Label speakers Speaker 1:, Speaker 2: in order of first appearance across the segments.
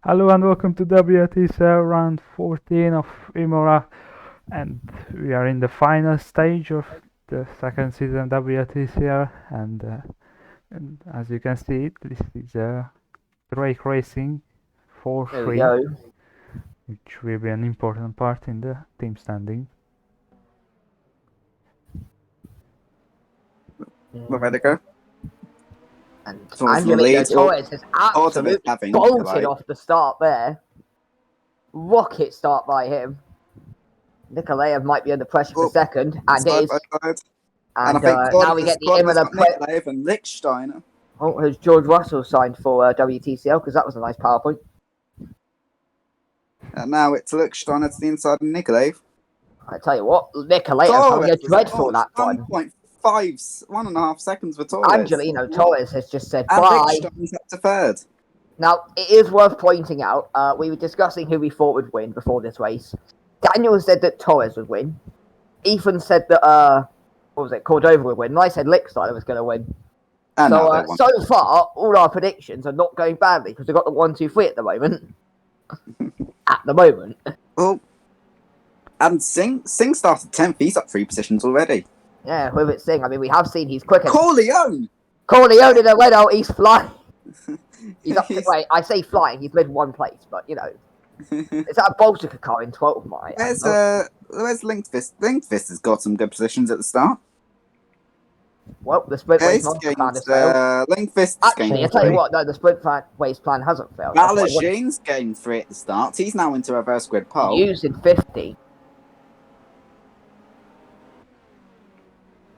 Speaker 1: Hello and welcome to WTCL round 14 of Imola, and we are in the final stage of the second season WTCL, and as you can see, this is Drake Racing
Speaker 2: There we
Speaker 1: 4-3,
Speaker 2: go.
Speaker 1: which will be an important part in the team standing.
Speaker 3: Where to go?
Speaker 2: And
Speaker 3: Towards the
Speaker 2: Angelino
Speaker 3: lead, or
Speaker 2: Torres has
Speaker 3: part of it
Speaker 2: absolutely
Speaker 3: having
Speaker 2: bolted
Speaker 3: Nikolai.
Speaker 2: off the start there. Rocket start by him. Nikolaev might be under pressure for
Speaker 3: Oh,
Speaker 2: second, and
Speaker 3: side
Speaker 2: is.
Speaker 3: by side.
Speaker 2: And
Speaker 3: I think
Speaker 2: now we get the Imola
Speaker 3: Nikolai and Lichtsteiner.
Speaker 2: Oh, who's George Russell signed for WTCL, because that was a nice PowerPoint.
Speaker 3: And now it's Lichtsteiner to the inside of Nikolai.
Speaker 2: I tell you what, Nikolaev having a dreadful that one.
Speaker 3: 1.5 seconds for Torres.
Speaker 2: Angelino Torres has just said
Speaker 3: And
Speaker 2: bye.
Speaker 3: Lichtsteiner's up to third.
Speaker 2: Now, it is worth pointing out, we were discussing who we thought would win before this race. Daniel said that Torres would win. Ethan said that, Cordova would win. And I said Lichtsteiner was going to win.
Speaker 3: And now they
Speaker 2: So,
Speaker 3: won.
Speaker 2: so far, all our predictions are not going badly, because we've got the 1, 2, 3 at the moment. At the moment.
Speaker 3: Well, and Singh started 10th. He's up 3 positions already.
Speaker 2: Yeah, with it Singh. I mean, we have seen he's quicker.
Speaker 3: Corleone!
Speaker 2: Corleone in the Renault, he's flying. He's up to, wait, I say flying, he's mid 1 place, but, you know. Is that a Baltica car in 12 mile?
Speaker 3: Where's Linkfist? Linkfist has got some good positions at the start.
Speaker 2: Well, the sprint race plan has failed.
Speaker 3: Linkfist.
Speaker 2: Actually, I tell you what, no, the sprint race plan hasn't failed.
Speaker 3: Balajine's gained 3 at the start. He's now into reverse grid pole.
Speaker 2: Using 50.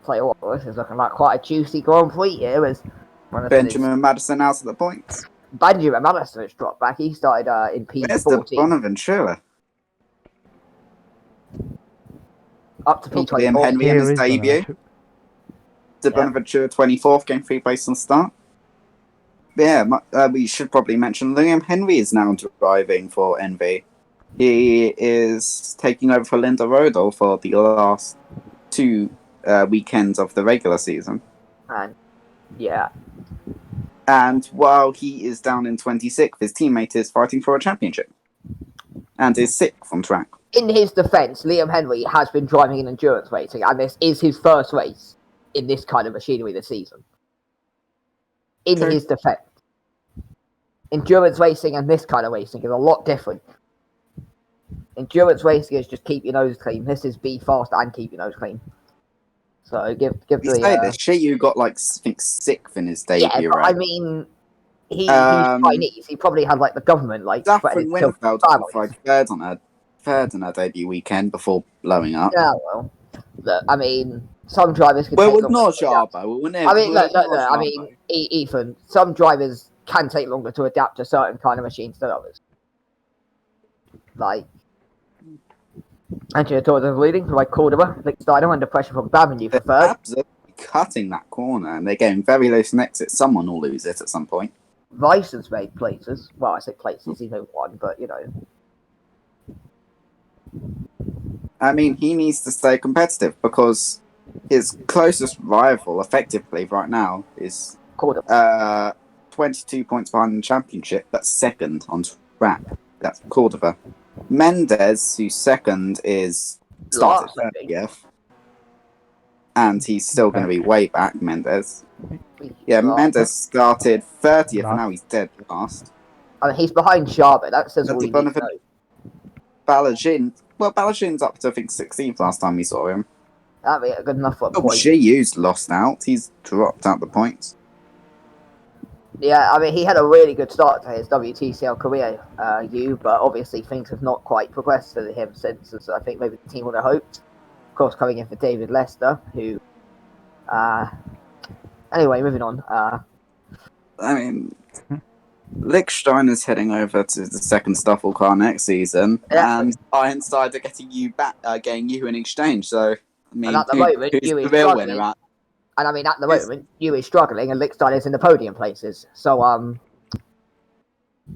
Speaker 2: Tell you what, this is looking like quite a juicy Grand Prix here. As
Speaker 3: Benjamin Madison out of the points.
Speaker 2: Benjamin Madison has dropped back. He started in P14.
Speaker 3: Where's the Bonaventura?
Speaker 2: Up to P24.
Speaker 3: Liam Henry in his debut. The Bonaventura 24th, game 3 place on start. Yeah, we should probably mention Liam Henry is now driving for NV. He is taking over for Linda Rodel for the last 2 weekends of the regular season.
Speaker 2: And yeah.
Speaker 3: And while he is down in 26th, his teammate is fighting for a championship. And is 6th on track.
Speaker 2: In his defence, Liam Henry has been driving in endurance racing, and this is his first race in this kind of machinery this season. In his defence. Endurance racing and this kind of racing is a lot different. Endurance racing is just keep your nose clean. This is be fast and keep your nose clean. So give the
Speaker 3: Shiyu got like I think 6th in his debut.
Speaker 2: Yeah, but
Speaker 3: right?
Speaker 2: I mean, he's Chinese. He probably had like the government like.
Speaker 3: Daphne Winterfeld qualified third on her debut weekend before blowing up.
Speaker 2: Yeah, well, look, I mean, some drivers can.
Speaker 3: Well, with Norjabo,
Speaker 2: I mean, look, I mean, Ethan, some drivers can take longer to adapt to certain kind of machines than others. Like. Angelino Torres is leading by Cordova. Lichtsteiner under pressure from Bavenu for third.
Speaker 3: Absolutely cutting that corner, and they're getting very loose and exit. Someone will lose it at some point.
Speaker 2: Rice has made places. Well, I say places, he's no one, but you know.
Speaker 3: I mean, he needs to stay competitive because his closest rival, effectively, right now, is
Speaker 2: Cordova.
Speaker 3: 22 points behind the championship. That's second on track. That's Cordova. Mendez, who's second, is started 30th. And he's still going to be way back, Mendez. Yeah, Mendez started 30th, and now he's dead last.
Speaker 2: I mean, he's behind Sharma. That says all you need to know.
Speaker 3: Balajine's up to, I think, 16th last time we saw him.
Speaker 2: That'd be good enough for a point.
Speaker 3: Shiyu's lost out. He's dropped out the points.
Speaker 2: Yeah, I mean, he had a really good start to his WTCL career, but obviously things have not quite progressed for him since, as I think maybe the team would have hoped. Of course, coming in for David Lester, who... Anyway, moving on.
Speaker 3: I mean, Lichtsteiner's heading over to the second Stuffle car next season, and Ironside are getting you in exchange, so... I mean,
Speaker 2: at the moment,
Speaker 3: who's the real winner at?
Speaker 2: And I mean, at the moment, you is struggling and Lichtsteiner's in the podium places. So, I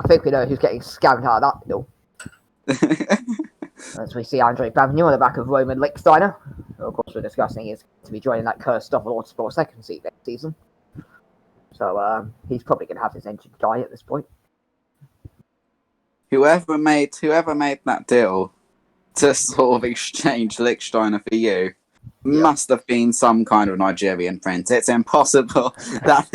Speaker 2: think we know who's getting scammed out of that deal. As we see Andre Bavenu on the back of Roman Lichtsteiner. Of course, we're discussing is to be joining that cursed Stoffel Autosport second seat next season. So, he's probably going to have his engine die at this point.
Speaker 3: whoever made that deal to sort of exchange Lichtsteiner for you must have been some kind of Nigerian prince. It's impossible that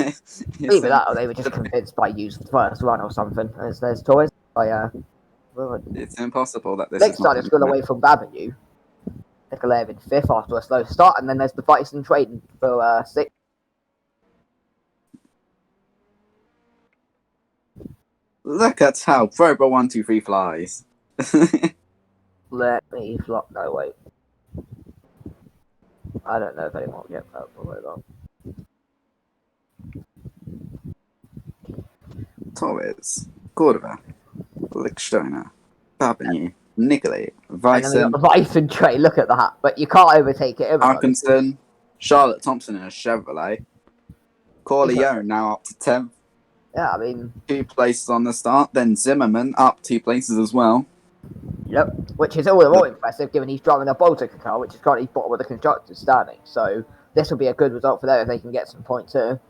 Speaker 2: Either that or they were just convinced by using the first run or something as their toys.
Speaker 3: It's impossible that this is not
Speaker 2: Lichtsteiner's gone away from Avenue. Nikolaev in 5th after a slow start, and then there's the Bison trading for 6th.
Speaker 3: Look at how Probo 123 flies.
Speaker 2: Let me flop. No, wait. I don't know if anyone will get that for very long.
Speaker 3: Torres, Cordova, Lichtsteiner, Babinu, Nicolay,
Speaker 2: And then we
Speaker 3: Bison,
Speaker 2: got the Bison tray. Look at that. But you can't overtake it.
Speaker 3: Parkinson, Charlotte Thompson in a Chevrolet, Corleone now up to 10th.
Speaker 2: Yeah, I mean,
Speaker 3: 2 places on the start, then Zimmerman up 2 places as well.
Speaker 2: yep. Which is all the more impressive given he's driving a Baltic car, which is currently bottom of the constructors standing. So this will be a good result for them if they can get some points here.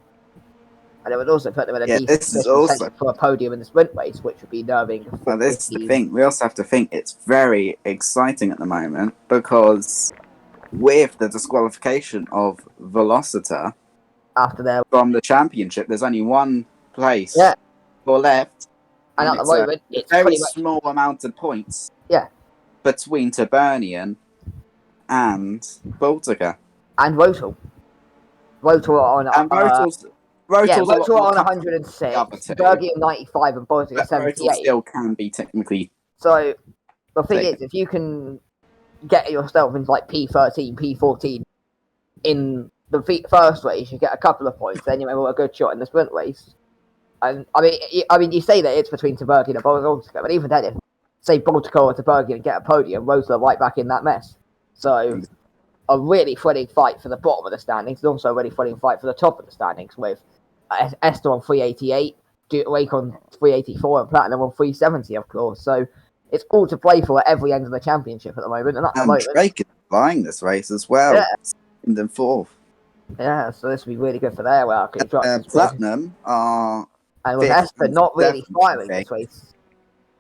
Speaker 2: And it would also put them in a decent position for a podium in the sprint race, which would be nerving.
Speaker 3: But this is the thing, we also have to think it's very exciting at the moment because with the disqualification of Velocita
Speaker 2: after their
Speaker 3: from the championship, there's only 1 place for left.
Speaker 2: And at the moment, it's
Speaker 3: a very
Speaker 2: much...
Speaker 3: small amount of points
Speaker 2: between
Speaker 3: Tabernian and Baltica.
Speaker 2: And Rotal. Rotal on...
Speaker 3: And Rotal's
Speaker 2: on 106, Bergie at 95 and Baltic at 78.
Speaker 3: Rotal still can be technically...
Speaker 2: So, the thing is, if you can get yourself into like P13, P14 in the first race, you get a couple of points, then you may have a good shot in the sprint race. And I mean, you say that it's between Tabergi and Baltica, but even then, if say Baltica or Tabergi and get a podium, Rotal are right back in that mess. So, a really thrilling fight for the bottom of the standings, and also a really thrilling fight for the top of the standings with Esther on 388, Wake on 384, and Platinum on 370, of course. So, it's all to play for at every end of the championship at the moment. And
Speaker 3: Drake is flying this race as well.
Speaker 2: Yeah.
Speaker 3: In the 4th.
Speaker 2: Yeah, so this will be really good for their work.
Speaker 3: Platinum are...
Speaker 2: And with Esther not really firing this race.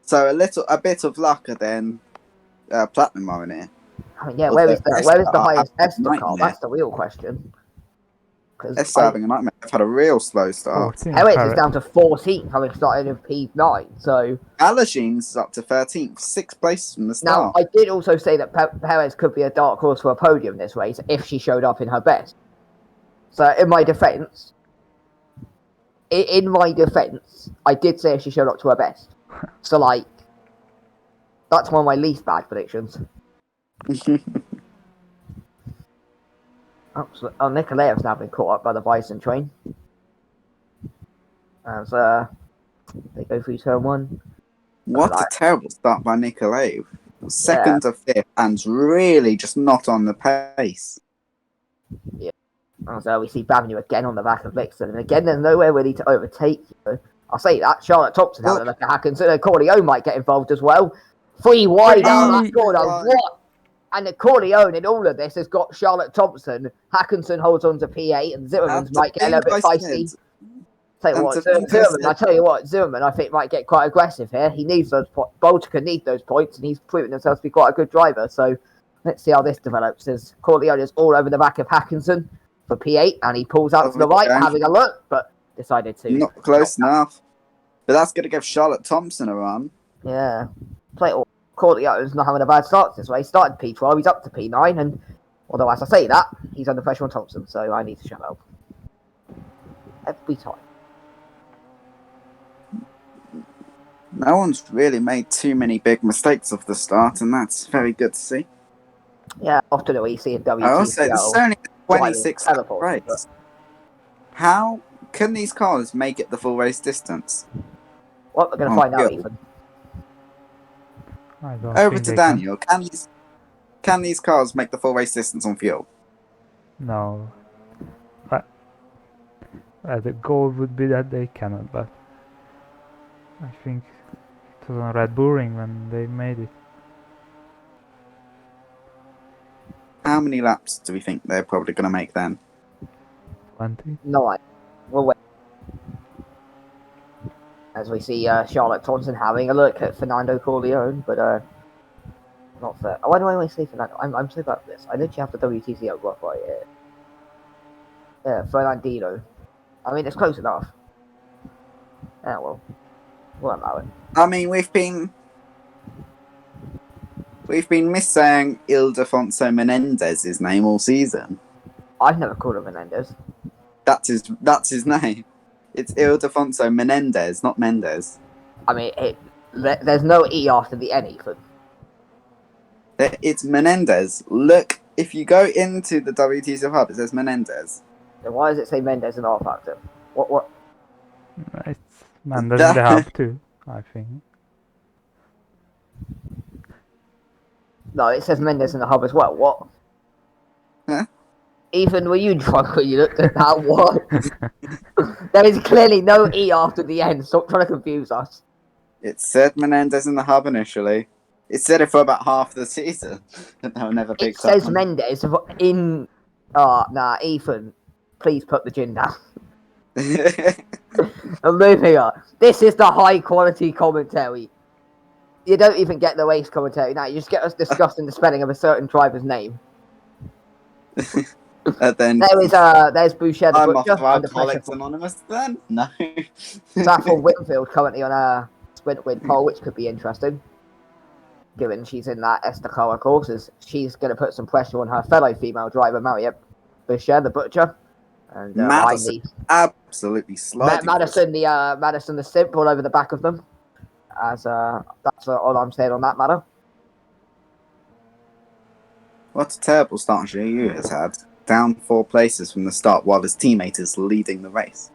Speaker 3: So a bit of luck and then Platinum are in here.
Speaker 2: I mean, yeah, where is the highest Esther car? That's the real question.
Speaker 3: Esther having a nightmare. They've had a real slow start.
Speaker 2: Perez is down to 14th, having started in P9. So
Speaker 3: Alagin's up to 13th, 6th place from the start.
Speaker 2: Now, I did also say that Perez could be a dark horse for a podium this race if she showed up in her best. So, in my defence, I did say if she showed up to her best. So, like, that's one of my least bad predictions. Nikolaev's now been caught up by the Bison train. As they go through turn 1.
Speaker 3: What a terrible start by Nikolaev. 2nd to 5th, and really just not on the pace.
Speaker 2: Yeah. So we see Babinu again on the back of Vixen, and again there's nowhere really to overtake. I'll say that. Charlotte Thompson having a look at Hackinson, and Corleone might get involved as well. 3 wide out that corner. What? And the Corleone in all of this has got Charlotte Thompson. Hackinson holds on to P8, and Zimmerman's might get a little bit feisty. I tell you what, Zimmerman I think might get quite aggressive here. He needs those Baltica needs those points, and he's proven himself to be quite a good driver. So let's see how this develops. As Corleone is all over the back of Hackinson for P8, and he pulls out to the right, having a look, but decided to
Speaker 3: not close enough. But that's going to give Charlotte Thompson a run.
Speaker 2: Yeah, Corleone's not having a bad start this way. He started P12, he's up to P9, and although as I say that, he's under pressure on Thompson, so I need to shut up every time.
Speaker 3: No one's really made too many big mistakes off the start, and that's very good to see.
Speaker 2: Yeah, often we see in WTCL.
Speaker 3: I also, this is only 26 race. How can these cars make it the full race distance?
Speaker 2: Well, we're going to find out, Ethan.
Speaker 3: Over to Daniel. Can these cars make the full race distance on fuel?
Speaker 1: No. The goal would be that they cannot, but I think it was on Red Bull Ring when they made it.
Speaker 3: How many laps do we think they're probably going to make then?
Speaker 1: 20?
Speaker 2: No, we'll wait. As we see Charlotte Thompson having a look at Fernando Corleone, but not fair. Why do I always say Fernando? I'm so bad at this. I literally have the WTCL block right here. Yeah, Fernandino. I mean, it's close enough. Yeah, well, we'll allow it.
Speaker 3: I mean, we've been missaying Ildefonso Menendez's name all season.
Speaker 2: I've never called him Menendez.
Speaker 3: That's his name. It's Ildefonso Menendez, not Mendes.
Speaker 2: I mean, there's no E after the N, Ethan.
Speaker 3: It's Menendez. Look, if you go into the WTCL hub, it says Menendez.
Speaker 2: Then why does it say Mendes in R Factor? What?
Speaker 1: It's Mendes in the hub too, I think.
Speaker 2: No, it says Mendes in the hub as well. What?
Speaker 3: Huh?
Speaker 2: Ethan, were you drunk when you looked at that? What? There is clearly no E after the N. Stop trying to confuse us.
Speaker 3: It said Menendez in the hub initially. It said it for about half the season. No, never
Speaker 2: It
Speaker 3: picked up.
Speaker 2: says
Speaker 3: on
Speaker 2: Mendes in. Nah, Ethan, please put the gin down.
Speaker 3: it.
Speaker 2: And moving on. This is the high quality commentary. You don't even get the race commentary now. You just get us discussing the spelling of a certain driver's name.
Speaker 3: Then
Speaker 2: There's Boucher the
Speaker 3: I'm off
Speaker 2: Butcher
Speaker 3: to
Speaker 2: under pressure
Speaker 3: Alcoholics Anonymous then? No.
Speaker 2: Saffron Whitfield currently on a sprint win pole, which could be interesting. Given she's in that S2R courses, she's going to put some pressure on her fellow female driver, Mariette Boucher the Butcher. And
Speaker 3: Madison absolutely sliding.
Speaker 2: Madison the simp all over the back of them. As that's all I'm saying on that matter.
Speaker 3: What a terrible start GU has had. Down 4 places from the start while his teammate is leading the race.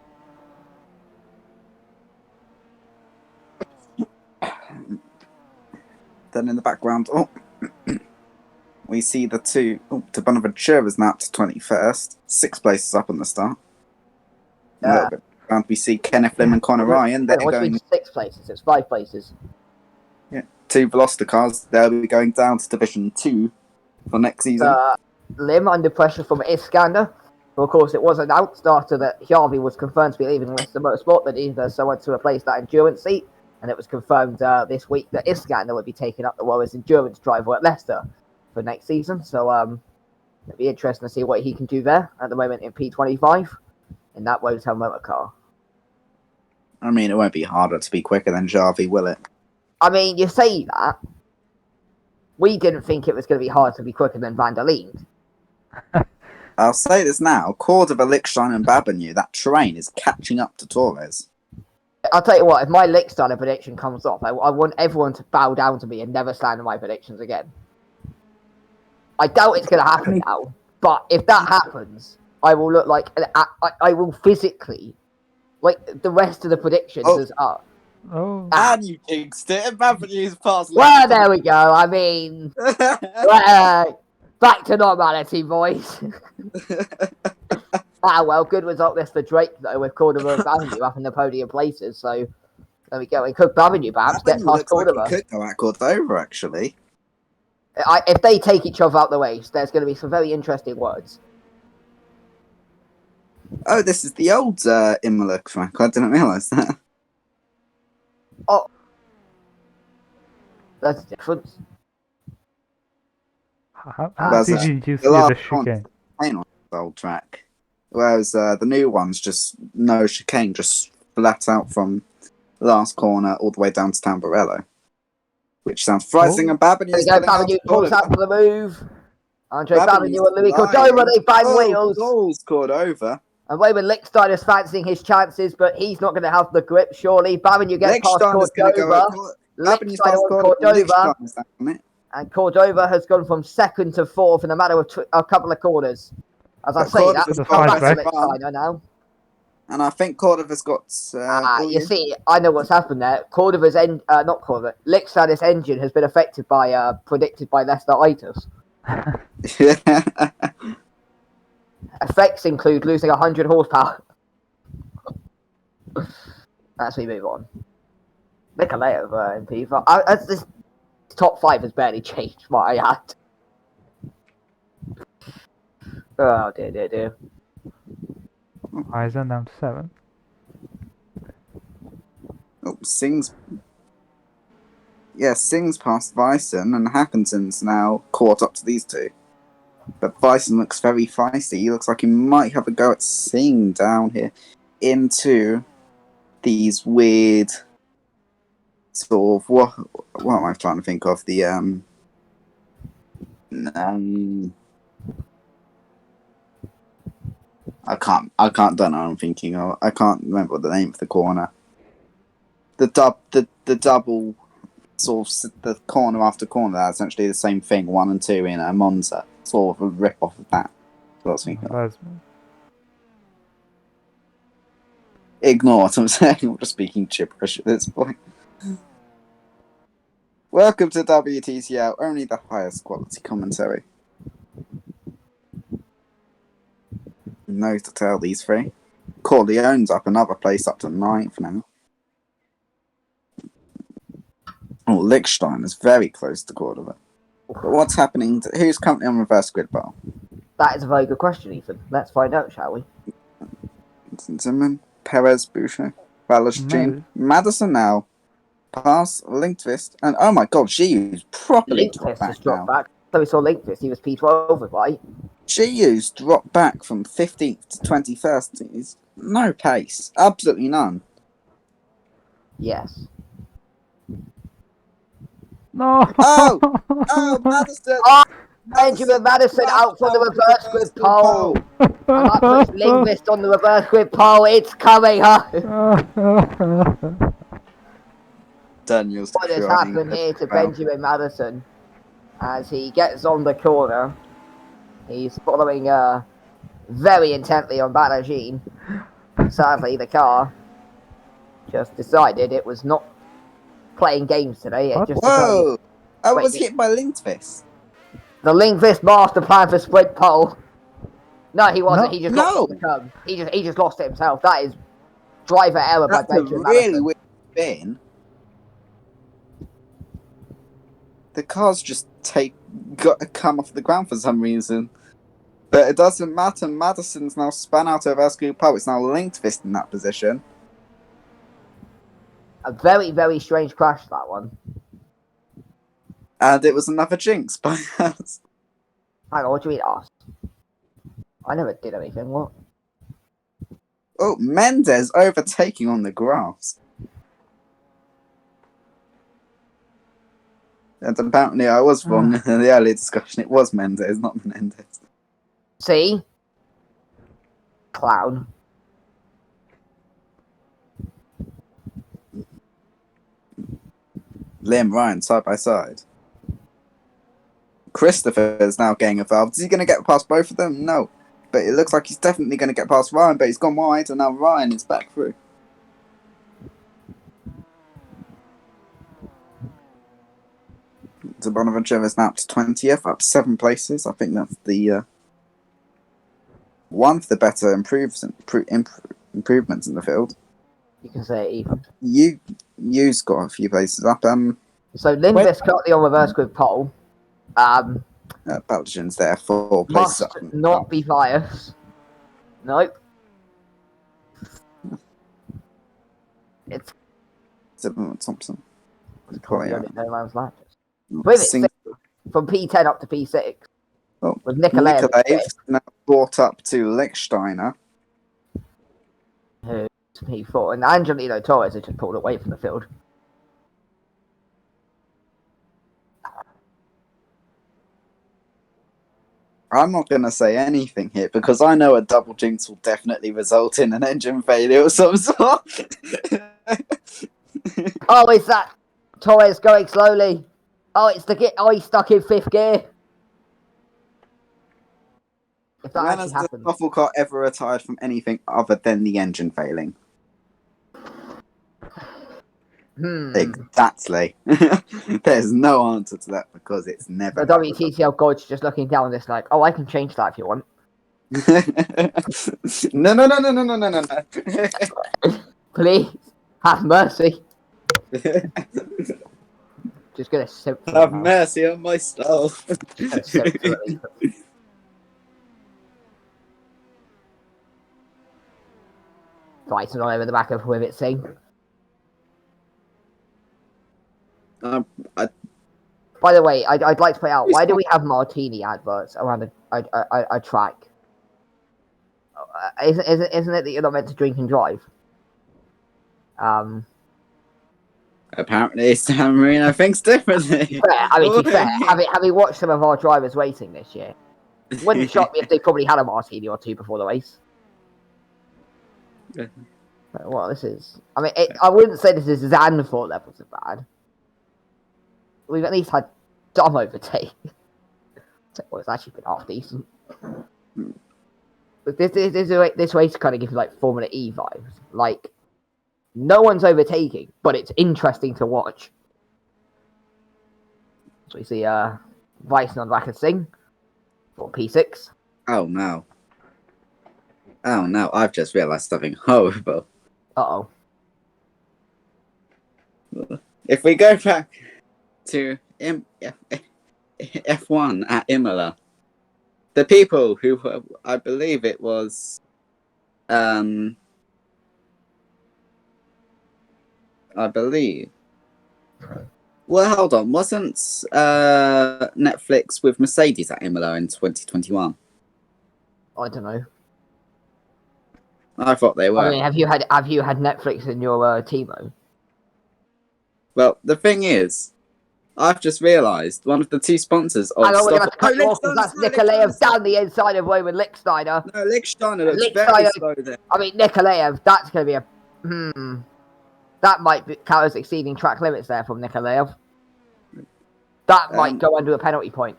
Speaker 3: Then in the background, we see the two. To Bonaventura is now to 21st. 6 places up on the start. A little bit around, we see Kenneth Lim and Connor Ryan. They're going
Speaker 2: 6 places. It's 5 places.
Speaker 3: Yeah, 2 Veloster cars. They'll be going down to Division 2 for next season.
Speaker 2: Lim under pressure from Iskander. Of course, it was announced after that Jarvi was confirmed to be leaving Leicester Motorsport that he was someone to replace that endurance seat. And it was confirmed this week that Iskander would be taking up the role as endurance driver at Leicester for next season. So it'll be interesting to see what he can do there at the moment in P25 in that Wotel motor car.
Speaker 3: I mean, it won't be harder to be quicker than Jarvi, will it?
Speaker 2: I mean, you say that. We didn't think it was going to be hard to be quicker than Van der Leend.
Speaker 3: I'll say this now. Cordova, Lickstein and Babanu, that train is catching up to Torres.
Speaker 2: I'll tell you what, if my Licksteiner prediction comes off, I want everyone to bow down to me and never slander my predictions again. I doubt it's going to happen now, but if that happens, I will look like... I will physically... Like, the rest of the predictions are...
Speaker 1: Oh.
Speaker 3: And you jinxed it, and Babanu's past.
Speaker 2: Well, there we go. I mean... back to normality, boys. Well, good result this for Drake, though, with Cordova and Babanu up in the podium places, so there we go. And could Babanu perhaps get past Cordova?
Speaker 3: Like he could go at Cordova, actually.
Speaker 2: If they take each other out the race, there's going to be some very interesting words.
Speaker 3: Oh, this is the old Imola track. I didn't realise that.
Speaker 2: Oh. That's a difference.
Speaker 1: How did you see
Speaker 3: the
Speaker 1: the chicane?
Speaker 3: Old track. Whereas the new one's just no chicane, just flat out from the last corner all the way down to Tamburello. Which sounds frightening, and Babanu's getting out
Speaker 2: Babanu pulls out for the move. Andre Babanu and Louis
Speaker 3: lying.
Speaker 2: Cordova, they bang wheels.
Speaker 3: Goals Cordova.
Speaker 2: And Raymond Lickstein is fancying his chances, but he's not going to have the grip, surely. Babanu gets past Cordova. Lickstein on Cordova. And Cordova has gone from 2nd to 4th in a matter of a couple of corners. As I say, that's back to Lickstein now.
Speaker 3: And I think Cordova's got...
Speaker 2: you see, I know what's happened there. Cordova's not Cordova. Lickstein's engine has been affected by, predicted by Leicester-itis. Effects include losing 100 horsepower. As we move on. Nicolay over in P5. This top 5 has barely changed what I had. Oh dear.
Speaker 1: Eisen down to 7.
Speaker 3: Oh, Singh's past Bison, and Hackinson's now caught up to these two. But Bison looks very feisty. He looks like he might have a go at Singh down here into these weird sort of what am I trying to think of? The I can't don't know what I'm thinking of. I can't remember the name of the corner. The double sort of the corner after corner, that's essentially the same thing, 1 and 2 in a Monza. Sort of a rip off of that. That's me. Ignore what I'm saying, I'm just speaking gibberish at this point. Welcome to WTCL, only the highest quality commentary. No to tell these three. Corleone's up another place, up to 9th now. Oh, Lichtenstein is very close to Cordova. But what's happening? Who's currently on reverse grid bar?
Speaker 2: That is a very good question, Ethan. Let's find out, shall we?
Speaker 3: Zimmerman, Perez, Boucher, Balashchin, Madison now. Pass, Lindqvist, and oh my god, Giu's properly dropped back now.
Speaker 2: Back. So we saw Lindqvist, he was P12, right?
Speaker 3: Giu's dropped back from 15th to 21st. He's no pace. Absolutely none.
Speaker 2: Yes.
Speaker 3: No! Oh, Madison!
Speaker 2: Oh, Benjamin Madison out for the reverse grid pole. And that puts Lindqvist on the reverse grid pole. It's coming up.
Speaker 3: Daniel's
Speaker 2: what has happened here to Benjamin Madison as he gets on the corner? He's following very intently on Balajin. Sadly, the car just decided it was not playing games today. It just
Speaker 3: Whoa! I was hit by Lindqvist.
Speaker 2: The Lindqvist master plan for sprint pole. No, he wasn't. He just lost the curb. He just lost it himself. That is driver error by Benjamin Madison.
Speaker 3: Really weird spin. The car's just got to come off the ground for some reason. But it doesn't matter. Madison's now spun out of reverse grid pole. It's now Lindqvist in that position.
Speaker 2: A very, very strange crash, that one.
Speaker 3: And it was another jinx by us.
Speaker 2: Hang on, what do you mean us? I never did anything, what?
Speaker 3: Oh, Mendes overtaking on the grass. And apparently I was wrong in the earlier discussion. It was Mendes, not Menendez.
Speaker 2: See? Clown.
Speaker 3: Liam Ryan, side by side. Christopher is now getting involved. Is he going to get past both of them? No. But it looks like he's definitely going to get past Ryan, but he's gone wide, and now Ryan is back through. Bonaventure is now up to 20th, up 7 places. I think that's the one of the better improvements in the field.
Speaker 2: You can say it even.
Speaker 3: You've got a few places up.
Speaker 2: So Lindqvist currently on reverse grid pole.
Speaker 3: Belgians there, 4 places up.
Speaker 2: Must not be biased. Nope. It's
Speaker 3: Thompson.
Speaker 2: No man's land. From P10 up to P6.
Speaker 3: Oh,
Speaker 2: with Nikolaev
Speaker 3: now brought up to Lichtensteiner.
Speaker 2: Who's P4. And Angelino Torres has just pulled away from the field.
Speaker 3: I'm not going to say anything here because I know a double jinx will definitely result in an engine failure of some sort.
Speaker 2: Oh, is that Torres going slowly? Oh, it's the he's stuck in 5th gear. If that
Speaker 3: when has the shuffle car ever retired from anything other than the engine failing? Exactly. There's no answer to that because it's never.
Speaker 2: The WTCL God's just looking down this like, oh, I can change that if you want.
Speaker 3: No.
Speaker 2: Please, have mercy. Just gonna simp.
Speaker 3: Have mercy on my style.
Speaker 2: Fighting all over the back of with it, Singh.
Speaker 3: I,
Speaker 2: By the way, I'd like to point out, why do we have martini adverts around a track? Isn't it that you're not meant to drink and drive?
Speaker 3: Apparently, San Marino thinks differently.
Speaker 2: Fair. I mean, to be fair, having watched some of our drivers racing this year, wouldn't shock me if they probably had a martini or two before the race. Well, this is... I mean, I wouldn't say this is Zandvoort levels of bad. We've at least had some overtake. Well, it's actually been half decent. But this race kind of gives you, like, Formula E vibes. Like, no one's overtaking, but it's interesting to watch. So we see Weissen on back of Singh for P6.
Speaker 3: Oh no. Oh no, I've just realised something horrible.
Speaker 2: Uh-oh.
Speaker 3: If we go back to F1 at Imola, the people who were, I believe it was, I believe. Well, hold on. Wasn't Netflix with Mercedes at Imola in 2021?
Speaker 2: I don't know.
Speaker 3: I thought they were.
Speaker 2: I mean, have you had Netflix in your Timo?
Speaker 3: Well, the thing is, I've just realised one of the two sponsors of
Speaker 2: I know we're going to have to cut you off
Speaker 3: Lichtsteiner,
Speaker 2: because that's Nikolaev down the inside of Roman Lichtsteiner.
Speaker 3: No, Lichtsteiner looks very
Speaker 2: Lichtsteiner-
Speaker 3: slow there.
Speaker 2: I mean, Nikolaev, that's going to be a... That might count as exceeding track limits there from Nikolaev. That might go under a penalty point.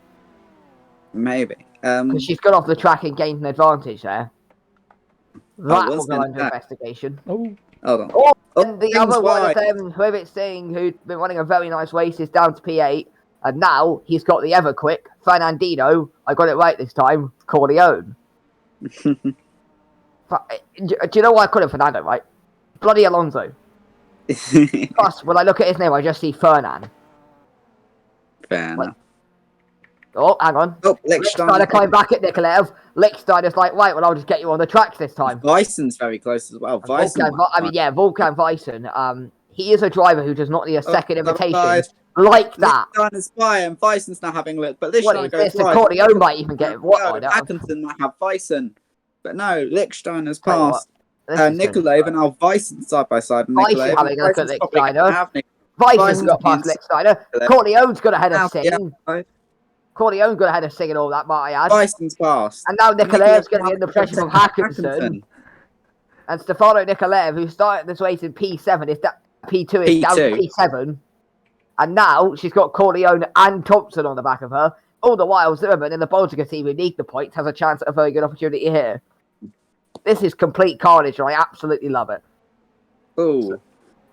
Speaker 3: Maybe.
Speaker 2: Because she's got off the track and gained an advantage there. That will go
Speaker 3: gonna
Speaker 2: under
Speaker 3: say.
Speaker 2: investigation.
Speaker 3: Hold on.
Speaker 2: Oh, and the
Speaker 3: things
Speaker 2: other one
Speaker 3: wide.
Speaker 2: of them, whoever it's saying, who'd been running a very nice race, is down to P8. And now he's got the ever quick Fernandino. I got it right this time. Corleone. Do you know why I call him Fernando, right? Bloody Alonso. Plus, when I look at his name, I just see Fernan.
Speaker 3: Fair enough.
Speaker 2: Oh, hang on.
Speaker 3: Oh,
Speaker 2: Lichtsteiner coming back at Nikolaev. Lichtsteiner's like, right, well, I'll just get you on the tracks this time.
Speaker 3: Weissen's very close as well.
Speaker 2: Volkan Weissen, he is a driver who does not need a second invitation like that.
Speaker 3: Lichtsteiner's by and Weissen's now having a look, but
Speaker 2: What
Speaker 3: Lichtsteiner
Speaker 2: is
Speaker 3: goes
Speaker 2: this? The
Speaker 3: wide.
Speaker 2: Corleone might even get what? I don't know.
Speaker 3: Atkinson might have Weissen, but no, Lichtsteiner's
Speaker 2: Tell you what,
Speaker 3: passed.
Speaker 2: this is
Speaker 3: Nikolaev and now Weissen side by side.
Speaker 2: Weissen having a look at Lichtsteiner. Weissen's got past Lichtsteiner. Corleone's got ahead of Singh. Corleone's got ahead of Singh and all that, might I add.
Speaker 3: Weissen's passed.
Speaker 2: And now Nikolev's going to be under pressure from Hackinson. And Stefano Nikolaev, who started this race in P7, is P2 is down to P7. And now she's got Corleone and Thompson on the back of her. All the while, Zimmerman in the Baltica team who need the points has a chance at a very good opportunity here. This is complete carnage, and I absolutely love it.
Speaker 3: Ooh.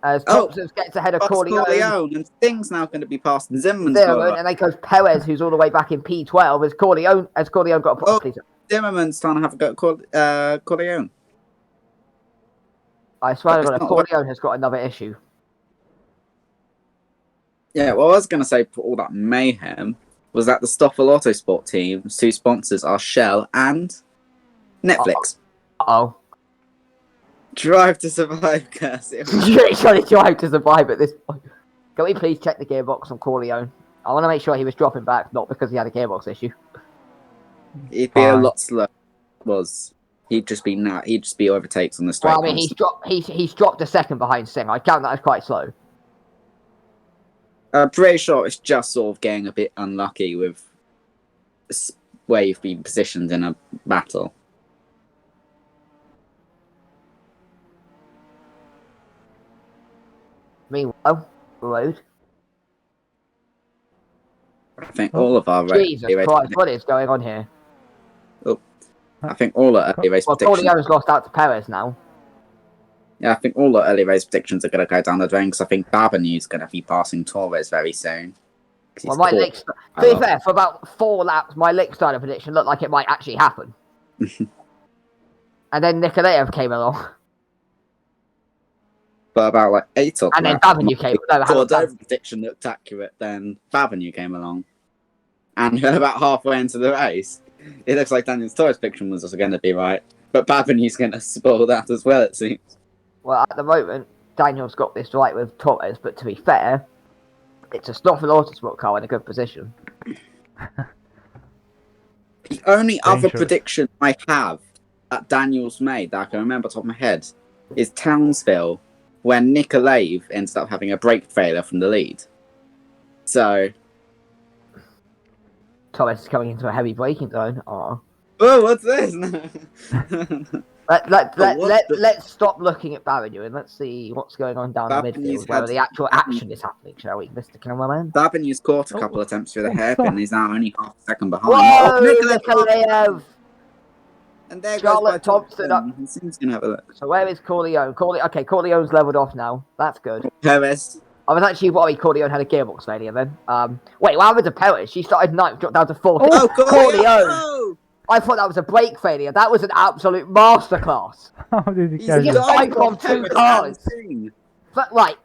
Speaker 2: As Thompson gets ahead of Corleone.
Speaker 3: And Sting's now going to be past Zimmerman,
Speaker 2: and then goes Perez, who's all the way back in P12. As Corleone got a point, please.
Speaker 3: Zimmerman's trying to have a go at Corleone.
Speaker 2: I swear to God, Corleone has got another issue.
Speaker 3: Yeah, well, I was going to say, for all that mayhem, was that the Stoffel Autosport team's two sponsors are Shell and Netflix.
Speaker 2: Uh-oh.
Speaker 3: Drive to Survive, curse.
Speaker 2: You're trying to drive to survive at this point. Can we please check the gearbox on Corleone? I want to make sure he was dropping back, not because he had a gearbox issue.
Speaker 3: He'd be a lot slower. He'd just be overtakes on the straight.
Speaker 2: Well, I mean, he's dropped a second behind Singh. I count that as quite slow.
Speaker 3: I'm pretty sure it's just sort of getting a bit unlucky with where you've been positioned in a battle.
Speaker 2: Meanwhile, road.
Speaker 3: I think all of our
Speaker 2: Jesus Christ, what is going on here?
Speaker 3: I think all the early race predictions.
Speaker 2: Corleone's lost out to Perez now.
Speaker 3: Yeah, I think all the early race predictions are going to go down the drain because I think Babineau's going to be passing Torres very soon.
Speaker 2: Well, to be fair, for about 4 laps, my Lichtsteiner prediction looked like it might actually happen. And then Nikolaev came along.
Speaker 3: But about like 8 or
Speaker 2: and then Babineau came along.
Speaker 3: The prediction looked accurate, then Babineau came along. And about halfway into the race, it looks like Daniel's Torres prediction was also going to be right. But Babineau's going to spoil that as well, it seems.
Speaker 2: Well, at the moment, Daniel's got this right with Torres, but to be fair, It's a Stoffel Autosport car in a good position.
Speaker 3: The only other
Speaker 1: Dangerous.
Speaker 3: prediction I have that Daniel's made that I can remember off the top of my head is Townsville, when Nikolaev ended up having a brake failure from the lead. So,
Speaker 2: Torres is coming into a heavy braking zone. Oh.
Speaker 3: what's this?
Speaker 2: Let's stop looking at Barrier and let's see what's going on down the
Speaker 3: Babineau's
Speaker 2: midfield, where
Speaker 3: had-
Speaker 2: the actual action is happening, shall we, Mr. Cameraman?
Speaker 3: Babineau's caught a couple
Speaker 1: Oh,
Speaker 3: attempts through the
Speaker 1: oh,
Speaker 3: hairpin.
Speaker 1: stop.
Speaker 3: He's now only half a second behind.
Speaker 2: Whoa,
Speaker 3: Nikolaev!
Speaker 2: Nikolaev!
Speaker 3: And there
Speaker 2: Charlotte
Speaker 3: goes by
Speaker 2: Thompson up.
Speaker 3: He's going to have a look.
Speaker 2: So where is Corleone? Okay, Corleone's leveled off now. That's good.
Speaker 3: Perez.
Speaker 2: I was actually worried Corleone had a gearbox failure then. Wait, what happened to Perez? She started 9th, dropped down to 4th.
Speaker 3: Oh,
Speaker 2: Corleone!
Speaker 3: Oh!
Speaker 2: I thought that was a brake failure. That was an absolute masterclass.
Speaker 1: How did he
Speaker 3: He's
Speaker 1: catch
Speaker 2: just
Speaker 1: it?
Speaker 2: died from two cars. But right,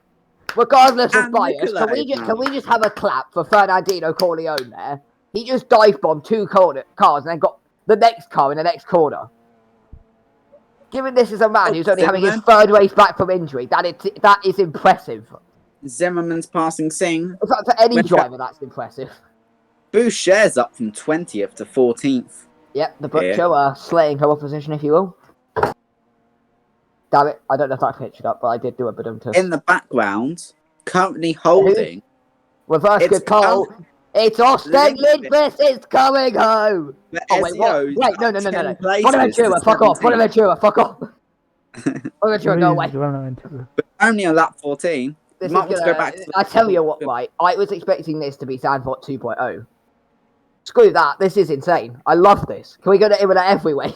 Speaker 2: regardless of
Speaker 3: And
Speaker 2: bias, can we
Speaker 3: Nicolai
Speaker 2: just have a clap for Fernandino Corleone there? He just dive bombed 2 cars and then got the next car in the next corner. Given this is a man who's only having his
Speaker 3: Zimmerman.
Speaker 2: 3rd race back from injury, that is impressive.
Speaker 3: Zimmerman's passing Singh.
Speaker 2: In fact, for any
Speaker 3: When-
Speaker 2: driver, that's impressive.
Speaker 3: Boucher's up from 20th to 14th.
Speaker 2: Yep, the Butcher slaying her opposition, if you will. Damn it, I don't know if I picked it up, but I did do a bit of to
Speaker 3: In the background, currently holding.
Speaker 2: reverse
Speaker 3: It's
Speaker 2: good call. It's Austin
Speaker 3: Lindquist.
Speaker 2: Lindquist is coming home.
Speaker 3: The
Speaker 2: Oh wait, what?
Speaker 3: SEO's
Speaker 2: Wait, no.
Speaker 3: 10 places
Speaker 2: Bonaventura,
Speaker 3: to
Speaker 2: fuck off.
Speaker 3: 17th.
Speaker 2: Bonaventura, fuck off. Bonaventura, go away.
Speaker 3: But only on lap 14.
Speaker 2: This
Speaker 3: Might
Speaker 2: is
Speaker 3: want to go back to
Speaker 2: I tell you what, right? I was expecting this to be Sandford 2.0. Screw that. This is insane. I love this. Can we go to Imola every way?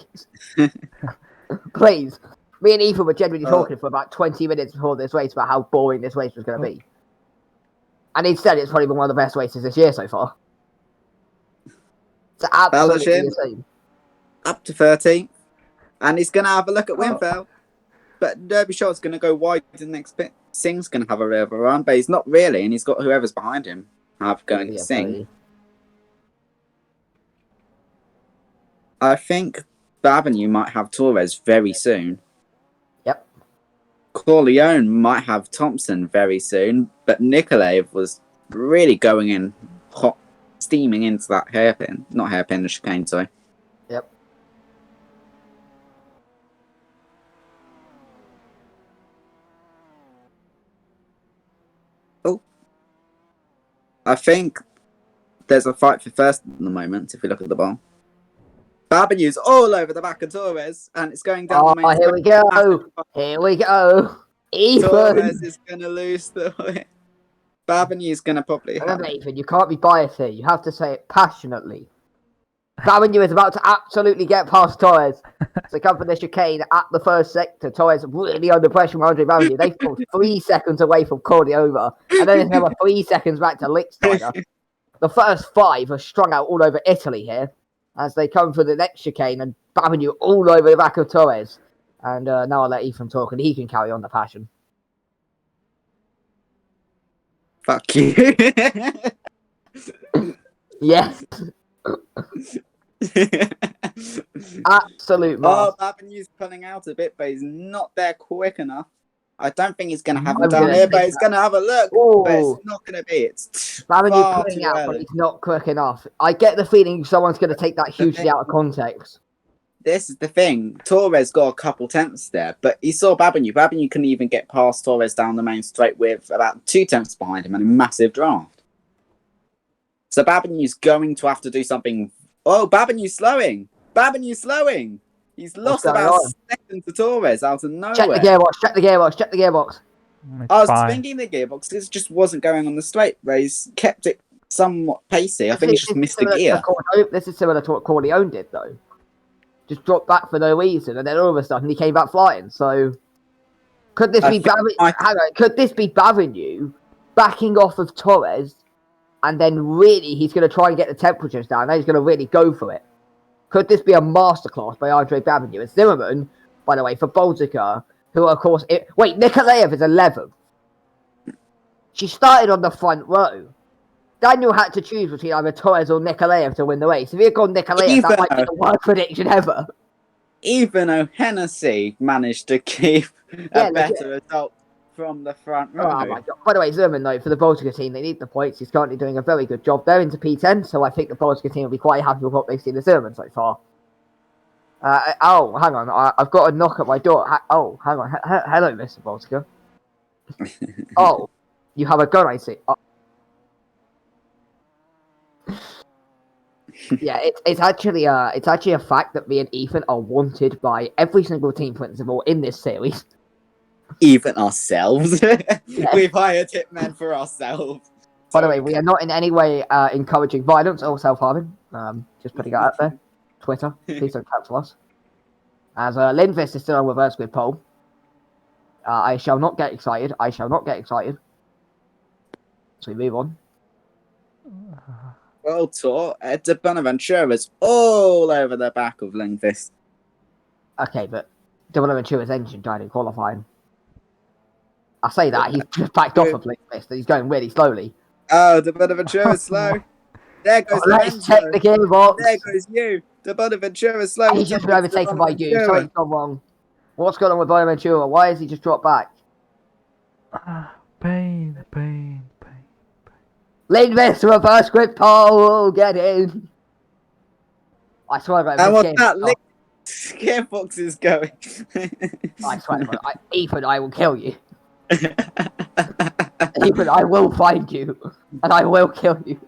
Speaker 2: Please. Me and Ethan were genuinely talking for about 20 minutes before this race about how boring this race was going to be. And instead, it's probably been one of the best races this year so far. It's absolutely
Speaker 3: Belichick.
Speaker 2: insane.
Speaker 3: Up to 13th. And he's going to have a look at Winfield. But Derbyshaw's going to go wide to the next bit. Singh's going to have a bit of a run, but he's not really. And he's got whoever's behind him going to Singh.
Speaker 2: Buddy.
Speaker 3: I think Babineau might have Torres very soon.
Speaker 2: Yep.
Speaker 3: Corleone might have Thompson very soon, but Nikolaev was really going in hot, steaming into that hairpin. Not hairpin, the chicane, sorry.
Speaker 2: Yep.
Speaker 3: Oh. I think there's a fight for first at the moment, if you look at the bar. Babineau's all over the back of Torres, and it's going down the main
Speaker 2: Here we go. Here we go. Ethan.
Speaker 3: Torres is going to lose the way. Babineau's going to probably have...
Speaker 2: Remember, Ethan, you can't be biased here. You have to say it passionately. Babineau is about to absolutely get past Torres. To come from the chicane at the first sector. Torres really under pressure from Andre Babineau. They pulled 3 seconds away from Cordoba. And then there's another 3 seconds back to Lichtsteiner. The first 5 are strung out all over Italy here. As they come for the next chicane, and Babineau all over the back of Torres. And now I'll let Ethan talk, and he can carry on the passion.
Speaker 3: Fuck you.
Speaker 2: Yes. Absolute master.
Speaker 3: Babineau's pulling out a bit, but he's not there quick enough. I don't think he's going to have him
Speaker 2: I'm
Speaker 3: down
Speaker 2: gonna
Speaker 3: here,
Speaker 2: think
Speaker 3: but he's going to have a look.
Speaker 2: Ooh.
Speaker 3: But it's not going to be. It's
Speaker 2: Babineau
Speaker 3: far
Speaker 2: pulling
Speaker 3: too
Speaker 2: out, but
Speaker 3: early.
Speaker 2: he's not quick enough. I get the feeling someone's going to take that hugely out of context.
Speaker 3: This is the thing. Torres got a couple tenths there, but he saw Babineau. Babineau couldn't even get past Torres down the main straight with about 2 tenths behind him and a massive draft. So Babineau's going to have to do something. Oh, Babineau's slowing. Babineau's slowing. He's lost
Speaker 2: going
Speaker 3: about
Speaker 2: on?
Speaker 3: a second to Torres out of nowhere.
Speaker 2: Check the gearbox, check the gearbox, check the gearbox.
Speaker 3: I was thinking the gearbox. This just wasn't going on the straight, but he's kept it somewhat pacey. I think he's just missed a gear.
Speaker 2: This is similar to what Corleone did, though. Just dropped back for no reason, and then all of a sudden he came back flying. So, could this be could this be Babineau backing off of Torres, and then really he's going to try and get the temperatures down? Now he's going to really go for it. Could this be a masterclass by Andre Babineau? And Zimmerman, by the way, for Baltica, who of course... Wait, Nikolaev is 11th. She started on the front row. Daniel had to choose between either Torres or Nikolaev to win the race. If he had gone Nikolaev, that might be the worst prediction ever.
Speaker 3: Even O'Hennessy managed to keep a better result from the front
Speaker 2: Oh
Speaker 3: row.
Speaker 2: my god. By the way, Zerman, though, for the Baltica team, they need the points. He's currently doing a very good job. They're into P10, so I think the Baltica team will be quite happy with what they've seen of Zerman so far. Hang on. I've got a knock at my door. Hang on. Hello, Mr. Baltica. Oh, you have a gun, I see. Oh. Yeah, it's actually a fact that me and Ethan are wanted by every single team principal in this series.
Speaker 3: Even ourselves.
Speaker 2: Yeah.
Speaker 3: We've hired hitmen for ourselves.
Speaker 2: By the way, we are not in any way encouraging violence or self-harming. Just putting it out there. Twitter, please don't cancel us. As Lindvist is still on reverse grid pole. I shall not get excited. So we move on.
Speaker 3: Well taught. De Bonaventura's all over the back of Lindvist.
Speaker 2: Okay, but De Bonaventura's engine died in qualifying. I say that, he's just backed off of Lindvist and he's going really slowly.
Speaker 3: Oh, De Bonaventura's slow. There goes
Speaker 2: Let's check the gearbox.
Speaker 3: There goes you. De Bonaventura's slow.
Speaker 2: He's just been overtaken by you. Something's gone wrong. What's going on with Bonaventura? Why has he just dropped back?
Speaker 1: Pain.
Speaker 2: Lindvist reverse grip pole. Get in. I swear about
Speaker 3: And
Speaker 2: this
Speaker 3: what's
Speaker 2: game.
Speaker 3: that? Gearbox is going.
Speaker 2: I swear to God, Ethan, I will kill you. Ethan, I will find you, and I will kill you.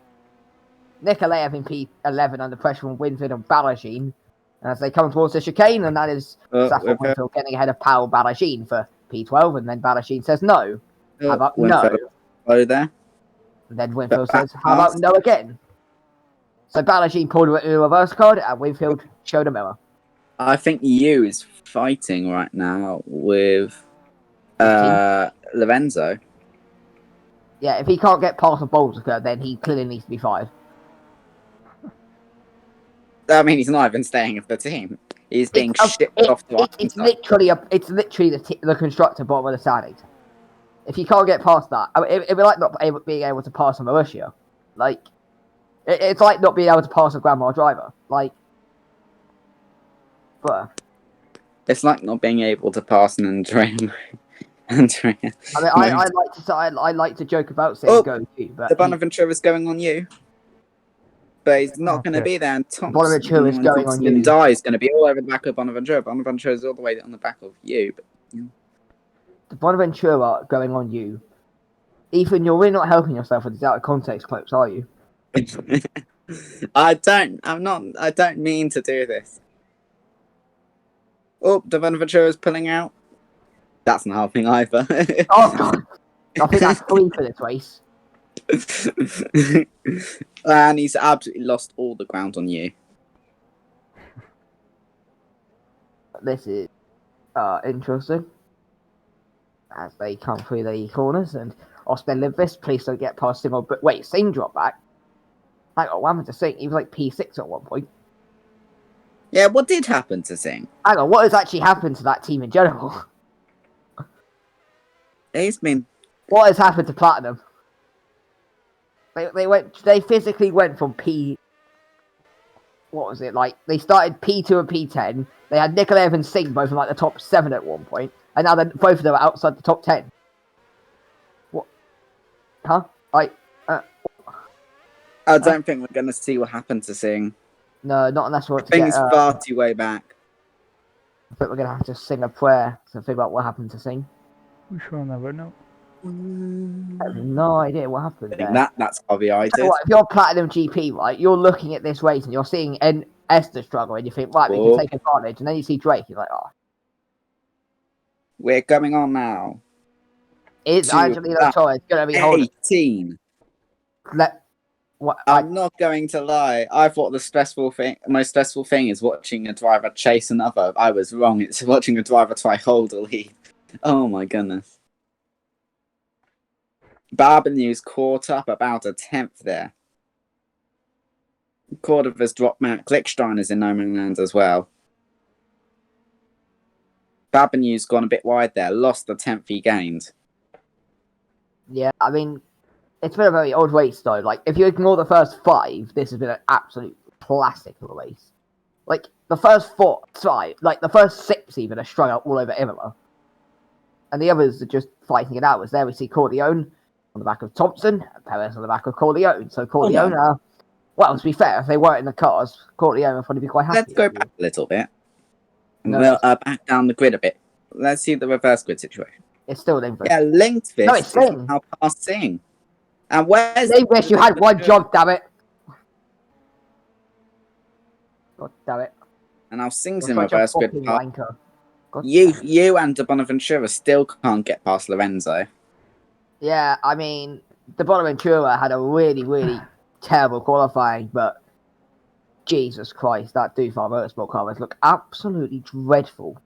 Speaker 2: Nikolaev in P11 under pressure from Winfield and Balagine as they come towards the chicane, and that is Saffron Winfield getting ahead of Powell Balagine for P12, and then Balagine says no. How about no?
Speaker 3: Oh, there.
Speaker 2: And then Winfield says, how about no again? So Balagine pulled a reverse card, and Winfield showed a mirror.
Speaker 3: I think you is fighting right now with Lorenzo.
Speaker 2: Yeah, if he can't get past the Baltica, then he clearly needs to be fired.
Speaker 3: I mean, he's not even staying with the team. He's being shipped off to
Speaker 2: It's literally the constructor bottom of the standings. If you can't get past that, I mean, it'd be like not being able to pass a Mauricio. Like, it's like not being able to pass a Grandma driver. Like, but
Speaker 3: it's like not being able to pass an Andrea.
Speaker 2: I mean, I like to joke about saying go to, but
Speaker 3: the Bonaventura is going on you. But he's not going to be there. And
Speaker 2: Bonaventura is going on you.
Speaker 3: Die is going to be all over the back of Bonaventura. Bonaventura is all the way on the back of you. But,
Speaker 2: the Bonaventura going on you. Ethan, you're really not helping yourself with these out of context clips, are you?
Speaker 3: I don't mean to do this. Oh, the Bonaventura is pulling out. That's not helping either.
Speaker 2: Oh God! I think that's 3 for this race.
Speaker 3: And he's absolutely lost all the ground on you.
Speaker 2: This is interesting. As they come through the corners, and Osman Lindvist, please don't get past him. But wait, Singh dropped back. Hang on, what happened to Singh? He was like P6 at one point.
Speaker 3: Yeah, what did happen to Singh?
Speaker 2: Hang on, what has actually happened to that team in general?
Speaker 3: What
Speaker 2: has happened to Platinum? They physically went from P. What was it like? They started P2 and P10. They had Nikolaev and Singh both in like the top 7 at one point, and now both of them are outside the top 10. What? Huh? I
Speaker 3: don't think we're going to see what happened to Singh.
Speaker 2: No, not unless we're.
Speaker 3: I think he's far too way back.
Speaker 2: I think we're going to have to sing a prayer to figure out what happened to Singh.
Speaker 1: We shall never know.
Speaker 2: I have no idea what happened there.
Speaker 3: That's obvious.
Speaker 2: If you're Platinum GP, right, you're looking at this race and you're seeing Esther struggle, and you think, right, we can take advantage, and then you see Drake, you're like, oh.
Speaker 3: We're going on now.
Speaker 2: Is Angelina Torres going to be holding
Speaker 3: 18?
Speaker 2: What?
Speaker 3: I'm not going to lie. I thought the most stressful thing is watching a driver chase another. I was wrong. It's watching a driver try hold a lead. Oh my goodness. Barbenew's caught up about a 10th there. Cordova's dropped Matt. Glicksteiner's in no man's land as well. Barbenew's gone a bit wide there. Lost the 10th he gained.
Speaker 2: Yeah, I mean, it's been a very odd race though. Like, if you ignore the first 5, this has been an absolute classic of a race. Like, the first 4, like the first 6 even are strung out all over Imola. and the others are just fighting it out. As there we see Corleone on the back of Thompson, and Perez on the back of Corleone. So Corleone, well, to be fair, if they weren't in the cars, Corleone would probably be quite happy.
Speaker 3: Let's go back a little bit.
Speaker 2: No,
Speaker 3: Back down the grid a bit. Let's see the reverse grid situation.
Speaker 2: it's still Lindquist.
Speaker 3: Yeah, Lindquist
Speaker 2: No, it's Singh.
Speaker 3: now past Singh. And where's
Speaker 2: Lindquist, you had one job, damn it. God damn it.
Speaker 3: And now Singh's
Speaker 2: You're
Speaker 3: in
Speaker 2: such a
Speaker 3: reverse grid.
Speaker 2: fucking wanker. God
Speaker 3: You and De Bonaventura still can't get past Lorenzo.
Speaker 2: Yeah, I mean, De Bonaventura had a really, really terrible qualifying, but Jesus Christ, that Dufar Motorsport car has looked absolutely dreadful.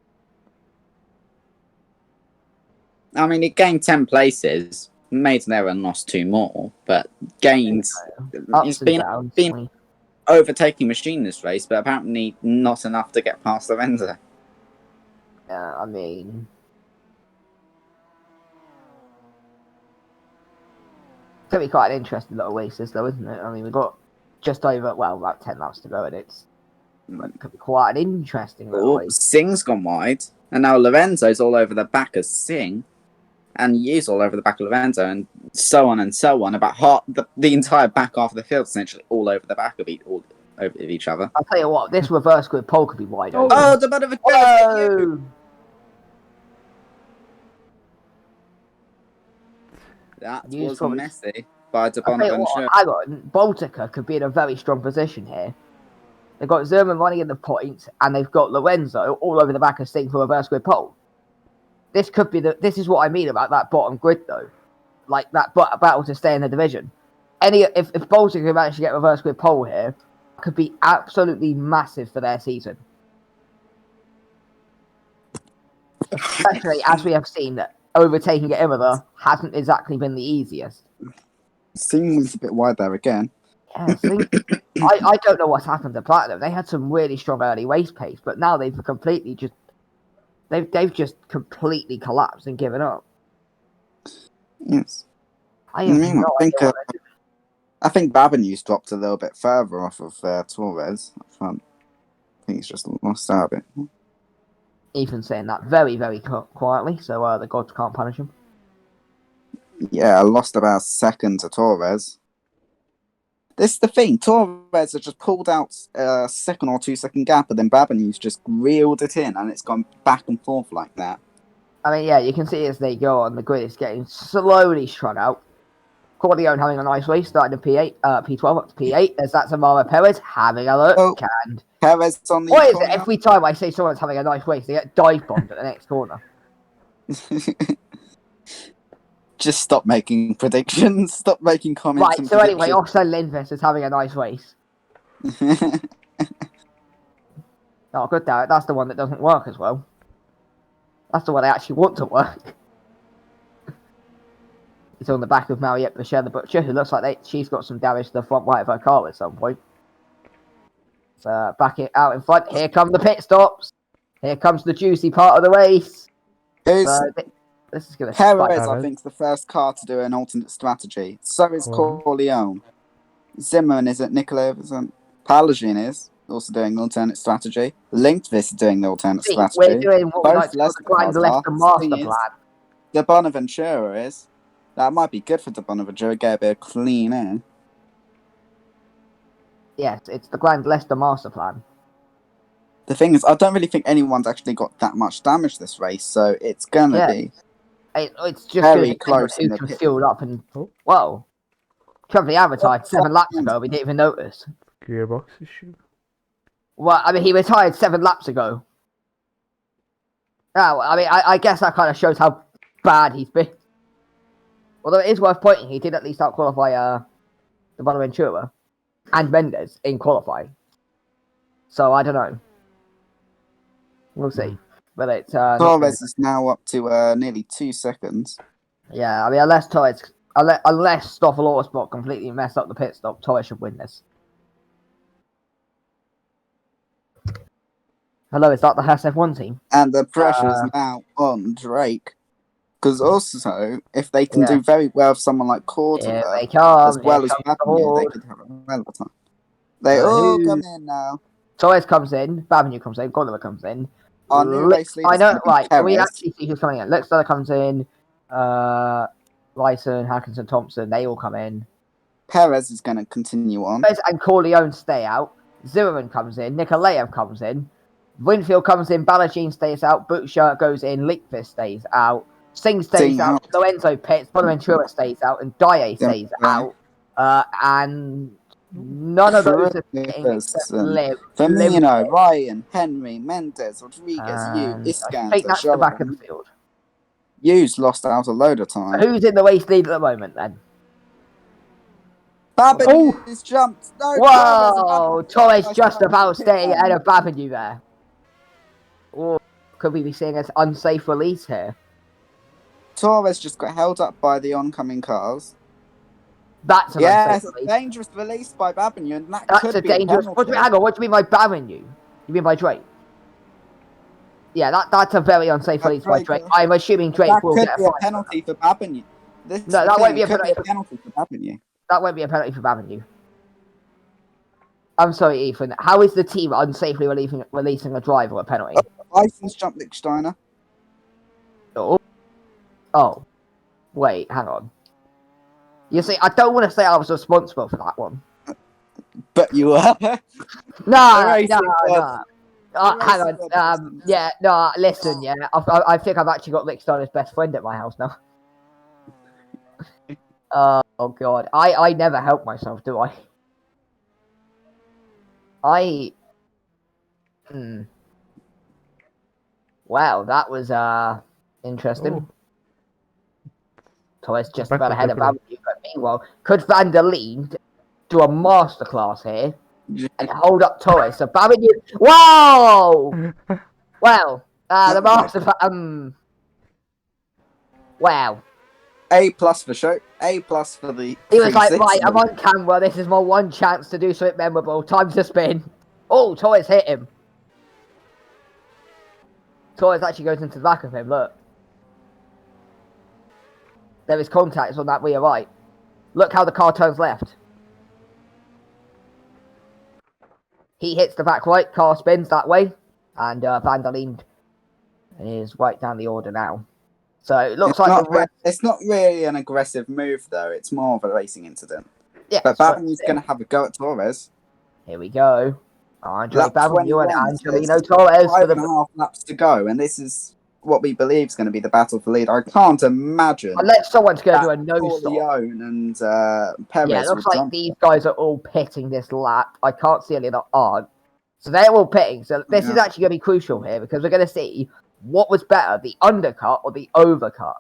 Speaker 3: I mean, it gained 10 places, made an error and lost 2 more, but gains. He's been overtaking machine this race, but apparently not enough to get past Lorenzo.
Speaker 2: Yeah, I mean, it's going to be quite an interesting little race, this, though, isn't it? I mean, we've got just over, well, about 10 laps to go, and it could be quite an interesting little race.
Speaker 3: Singh's gone wide, and now Lorenzo's all over the back of Singh, and Yu's all over the back of Lorenzo, and so on, about half, the entire back half of the field, essentially all over the back of each other.
Speaker 2: I'll tell you what, this reverse grid pole could be wide open.
Speaker 3: Oh, the bit of a That was messy by De Bonaventura.
Speaker 2: Hang on, Baltica could be in a very strong position here. They've got Zerman running in the points, and they've got Lorenzo all over the back of Singh for reverse grid pole. This could be this is what I mean about that bottom grid, though. Like that battle to stay in the division. If Baltic can manage to get reverse grid pole here, it could be absolutely massive for their season. Especially as we have seen that overtaking at Imola hasn't exactly been the easiest.
Speaker 3: Singh was a bit wide there again.
Speaker 2: Yeah, I don't know what's happened to Platinum. They had some really strong early race pace, but now they've completely just completely collapsed and given up.
Speaker 3: Yes.
Speaker 2: I
Speaker 3: think Babineau's dropped a little bit further off of Torres up front. I think he's just lost out a bit.
Speaker 2: Ethan saying that very, very quietly, so the gods can't punish him.
Speaker 3: Yeah, I lost about a second to Torres. This is the thing. Torres has just pulled out a 1 or 2 second gap, and then Babineau's just reeled it in, and it's gone back and forth like that.
Speaker 2: I mean, yeah, you can see as they go on, the grid is getting slowly strung out. Corleone having a nice race, starting in P8, P12 up to P8. There's that Samara Perez having a look. And
Speaker 3: Perez on the
Speaker 2: what is it? Every time I say someone's having a nice race, they get dive bombed at the next corner.
Speaker 3: Just stop making predictions. Stop making comments.
Speaker 2: Right, so anyway, Offset Lindquist is having a nice race. Oh, good, Derek. That's the one that doesn't work as well. That's the one I actually want to work. It's on the back of Mariette Boucher, the butcher, who looks like she's got some damage to the front right of her car at some point. So, back it out in front. Here come the pit stops. Here comes the juicy part of the race. This is going to
Speaker 3: Perez, I think, is the first car to do an alternate strategy. So is Corleone. Zimmerman is at Nikolai. Palagin is also doing the alternate strategy. Lindquist is doing the alternate strategy.
Speaker 2: We're doing what we like to call the Grand Leicester master plan.
Speaker 3: De Bonaventura is. That might be good for De Bonaventura, get a bit of clean air.
Speaker 2: Yes, it's the Grand Leicester master plan.
Speaker 3: The thing is, I don't really think anyone's actually got that much damage this race, so it's going to be
Speaker 2: it's just
Speaker 3: very close.
Speaker 2: Who can fuel up and, well, Trump advertised 7 laps ago, we didn't even notice.
Speaker 1: Gearbox issue.
Speaker 2: Well, I mean, he retired 7 laps ago. Oh, I mean, I guess that kind of shows how bad he's been. Although it is worth pointing, he did at least out-qualify the Bonaventura and Mendes in qualifying. So, I don't know. We'll see. But it's...
Speaker 3: Torres is now up to nearly 2 seconds.
Speaker 2: Yeah, I mean, unless Stoffel Autosport completely mess up the pit stop, Torres should win this. Hello, is that the Haas F1 team?
Speaker 3: And the pressure is now on Drake. Because also, if they can do very well with someone like Cordova, as well as Babineau, they could have a hell of a time. They all come in now.
Speaker 2: Torres comes in, Babineau comes in, Cordova comes in.
Speaker 3: Our new race leader
Speaker 2: I
Speaker 3: is
Speaker 2: know,
Speaker 3: going to be
Speaker 2: right. We
Speaker 3: Perez.
Speaker 2: actually see who's coming in. Lexler comes in. Lyson, Hackinson, Thompson, they all come in.
Speaker 3: Perez is going to continue on.
Speaker 2: Perez and Corleone stay out. Zimmerman comes in. Nikolaev comes in. Winfield comes in. Balagine stays out. Butcher goes in. Linkfist stays out. Singh stays out. Lorenzo pits. Bonaventura stays out. And Dye stays out. And none of those are getting except Lim.
Speaker 3: Firmino, Ryan, Henry, Mendes, Rodriguez,
Speaker 2: And
Speaker 3: Iskandar,
Speaker 2: I think that's the back of the field.
Speaker 3: Hughes lost out a load of time.
Speaker 2: Who's in the race lead at the moment then?
Speaker 3: Babin's jumped. No,
Speaker 2: whoa! Torres just about staying ahead of Babinu there. Or could we be seeing an unsafe release here?
Speaker 3: Torres just got held up by the oncoming cars.
Speaker 2: That's an unsafe release.
Speaker 3: Dangerous release by Babinu, and
Speaker 2: That's
Speaker 3: could
Speaker 2: a
Speaker 3: be
Speaker 2: dangerous.
Speaker 3: a
Speaker 2: Hang on, what do you mean by Babinu? You mean by Drake? Yeah, that's a very unsafe release by Drake. I'm assuming Drake will get
Speaker 3: a penalty for Babinu.
Speaker 2: No, that won't be a penalty
Speaker 3: for Babinu.
Speaker 2: That won't be a penalty for Babinu. I'm sorry, Ethan. How is the team unsafely releasing a driver a penalty?
Speaker 3: License jumped Lichtsteiner.
Speaker 2: Oh. Wait, hang on. You see, I don't want to say I was responsible for that one.
Speaker 3: But you were.
Speaker 2: No. Hang on. Listen, yeah. I think I've actually got Lichtsteiner's best friend at my house now. Oh god, I never help myself, do I? Wow, that was interesting.
Speaker 1: Oh.
Speaker 2: Torres just about ahead of Babinu, but meanwhile, could Van der Leen do a masterclass here and hold up Torres? So Babinu, whoa! Well, the master, wow.
Speaker 3: A+ for show. A+ for the.
Speaker 2: He was like, right, I'm on camera. This is my one chance to do something memorable. Time to spin. Oh, Torres hit him. Torres actually goes into the back of him. Look. There is contacts on that rear right. Look how the car turns left. He hits the back right. Car spins that way. And Van der Leen is right down the order now. So it looks
Speaker 3: it's not really an aggressive move, though. It's more of a racing incident.
Speaker 2: Yeah,
Speaker 3: but Babinu's going to have a go at Torres.
Speaker 2: Here we go. Andre Babinu and Angelino Torres.
Speaker 3: 5.5 laps to go, and this is what we believe is going to be the battle for lead. I can't imagine.
Speaker 2: Unless someone's going to do a no-stop.
Speaker 3: Leone and Perez.
Speaker 2: Yeah, it looks like these guys are all pitting this lap. I can't see any that aren't. So they're all pitting. So this is actually going to be crucial here because we're going to see what was better, the undercut or the overcut.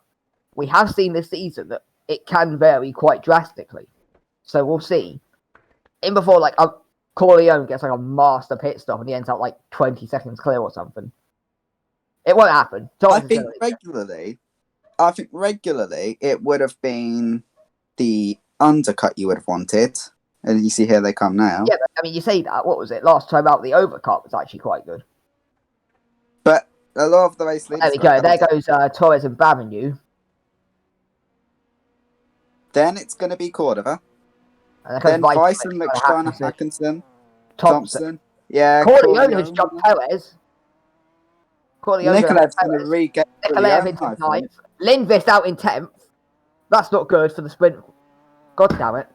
Speaker 2: We have seen this season that it can vary quite drastically. So we'll see. In before, like, Corleone gets like a master pit stop and he ends up like 20 seconds clear or something. It won't happen.
Speaker 3: I think regularly it would have been the undercut you would have wanted. And you see here they come now.
Speaker 2: Yeah, but I mean, you say that. What was it? Last time out, the overcut was actually quite good.
Speaker 3: But a lot of the race leaders.
Speaker 2: There we go. There goes Torres and Babinu.
Speaker 3: Then it's going to be Cordova. Then Bison, Lichtsteiner, Hackinson, Thompson. Yeah,
Speaker 2: Corleone has jumped Perez.
Speaker 3: Nikolev's going to re-get
Speaker 2: Nikolaev into ninth. Lindvist out in 10th. That's not good for the sprint. God damn it.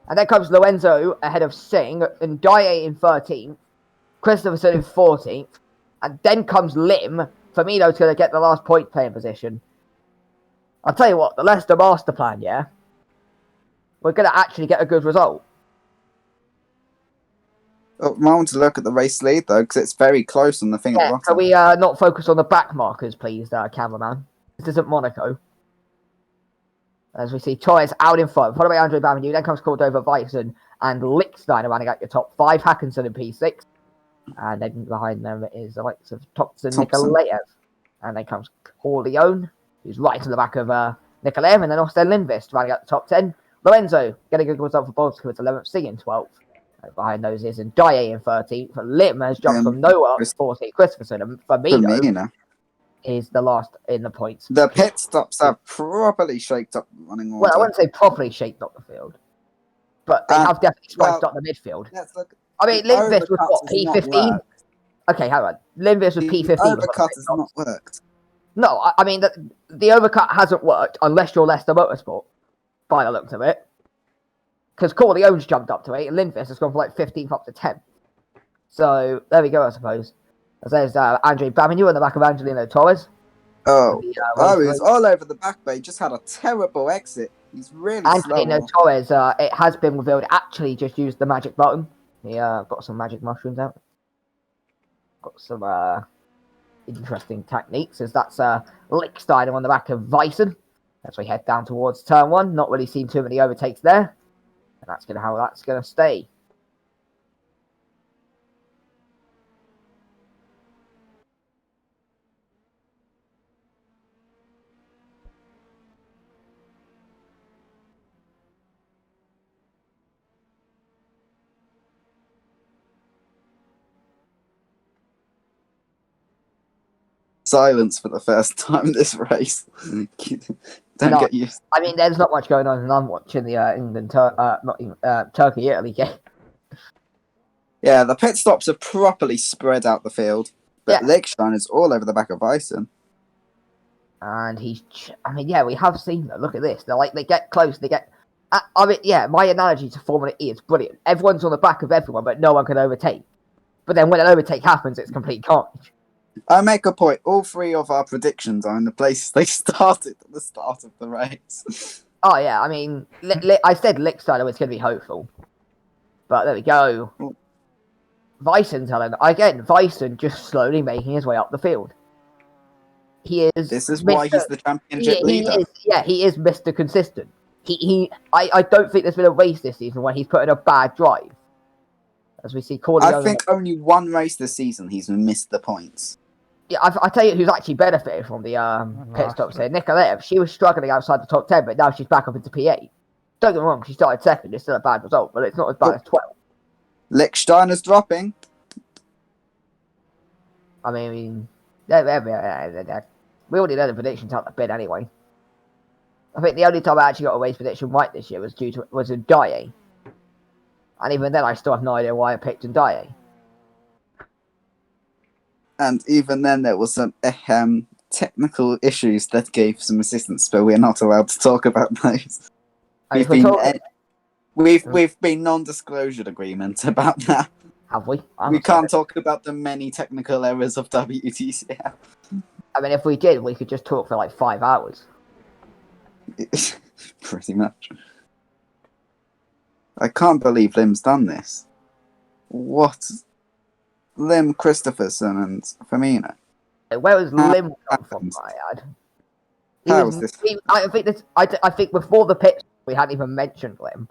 Speaker 2: And then comes Lorenzo ahead of Singh and Dye in 13th. Christopherson in 14th. And then comes Lim. Firmino's going to get the last point playing position. I'll tell you what, the Leicester master plan, yeah? We're going to actually get a good result.
Speaker 3: I want to look at the race lead, though, because it's very close on the thing.
Speaker 2: Yeah, can we not focus on the back markers, please, cameraman? This isn't Monaco. As we see Torres out in front, followed by Andre Babinu. Then comes Cordova, Bison, and Lichtsteiner running at your top 5. Hackinson in P6. And then behind them is the likes of Thompson, Nikolaev. And then comes Corleone, who's right to the back of Nikolaev. And then Austin Lindvist running at the top 10. Lorenzo getting a good result for Baltimore with 11th, Singh in 12th. Behind those is Dye in 13th. Lim has jumped from nowhere up to 14th. Christopherson and Firmino is the last in the points.
Speaker 3: The pit stops are properly shaped up running order.
Speaker 2: Well, I wouldn't say properly shaped up the field, but they have definitely spiced up the midfield. I mean, Lindvist was what, P15? Okay, hang on. Linvis with
Speaker 3: The
Speaker 2: P15.
Speaker 3: overcut has not worked.
Speaker 2: No, I mean, the overcut hasn't worked unless you're Leicester Motorsport, by the looks of it. Because Corleone's jumped up to 8, and Linvis has gone from like 15th up to 10th. So, there we go, I suppose. There's Andre Baminu on the back of Angelino Torres.
Speaker 3: Oh,
Speaker 2: The,
Speaker 3: he's all over the back, but he just had a terrible exit. He's really
Speaker 2: Angelino
Speaker 3: slow.
Speaker 2: Torres, it has been revealed, actually just used the magic button. He got some magic mushrooms out. Got some interesting techniques, as that's Licksteiner on the back of Vyson. As we head down towards turn 1. Not really seen too many overtakes there. And that's how that's going to stay.
Speaker 3: Silence for the first time this race. Don't get used.
Speaker 2: I mean, there's not much going on, and I'm watching the Turkey Italy game.
Speaker 3: Yeah, the pit stops are properly spread out the field, but Lickstein is all over the back of Bison.
Speaker 2: And we have seen them. Look at this. They get close. They get. My analogy to Formula E is brilliant. Everyone's on the back of everyone, but no one can overtake. But then when an overtake happens, it's complete carnage.
Speaker 3: I make a point. All 3 of our predictions are in the places they started at the start of the race.
Speaker 2: Oh, yeah. I mean, I said Licksteiner was going to be hopeful. But there we go. Vyson just slowly making his way up the field. He is.
Speaker 3: This is why he's the championship leader.
Speaker 2: He is Mr. Consistent. I don't think there's been a race this season where he's put in a bad drive. As we see Corleone.
Speaker 3: I think only one race this season he's missed the points.
Speaker 2: Yeah, I tell you who's actually benefited from the pit stops here. Nicolev. She was struggling outside the top 10, but now she's back up into P8. Don't get me wrong, she started second. It's still a bad result, but it's not as bad as 12.
Speaker 3: Licksteiner's dropping.
Speaker 2: I mean, we already know the predictions out the bid anyway. I think the only time I actually got a race prediction right this year was in Ndaye. And even then, I still have no idea why I picked Ndaye.
Speaker 3: And even then, there was some technical issues that gave some assistance, but we're not allowed to talk about those. We've been non-disclosure agreement about that.
Speaker 2: Have we?
Speaker 3: We can't talk about the many technical errors of WTCL.
Speaker 2: I mean, if we did, we could just talk for like 5 hours.
Speaker 3: Pretty much. I can't believe Lim's done this. What? Lim, Christopherson, and Firmino.
Speaker 2: Where was Lim come from, I had?
Speaker 3: How was this?
Speaker 2: I think before the pit, we hadn't even mentioned Lim.